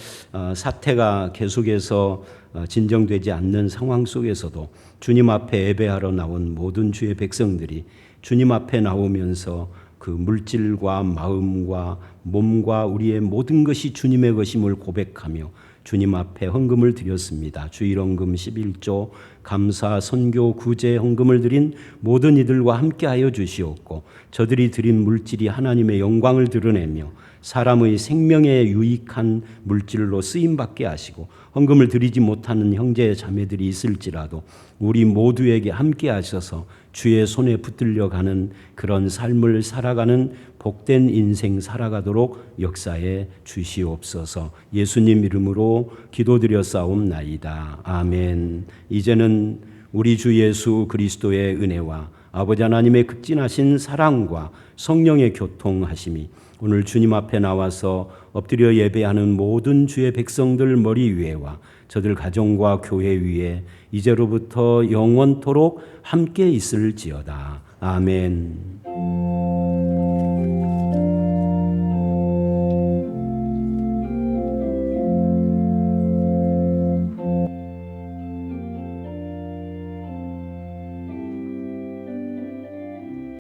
사태가 계속해서 진정되지 않는 상황 속에서도 주님 앞에 예배하러 나온 모든 주의 백성들이 주님 앞에 나오면서 그 물질과 마음과 몸과 우리의 모든 것이 주님의 것임을 고백하며 주님 앞에 헌금을 드렸습니다. 주일헌금 11조 감사 선교 구제 헌금을 드린 모든 이들과 함께하여 주시옵고 저들이 드린 물질이 하나님의 영광을 드러내며 사람의 생명에 유익한 물질로 쓰임받게 하시고 헌금을 드리지 못하는 형제 자매들이 있을지라도 우리 모두에게 함께 하셔서 주의 손에 붙들려 가는 그런 삶을 살아가는 복된 인생 살아가도록 역사해 주시옵소서. 예수님 이름으로 기도드렸사옵나이다. 아멘. 이제는 우리 주 예수 그리스도의 은혜와 아버지 하나님의 극진하신 사랑과 성령의 교통하심이 오늘 주님 앞에 나와서 엎드려 예배하는 모든 주의 백성들 머리 위에와 저들 가정과 교회 위에 이제로부터 영원토록 함께 있을지어다. 아멘.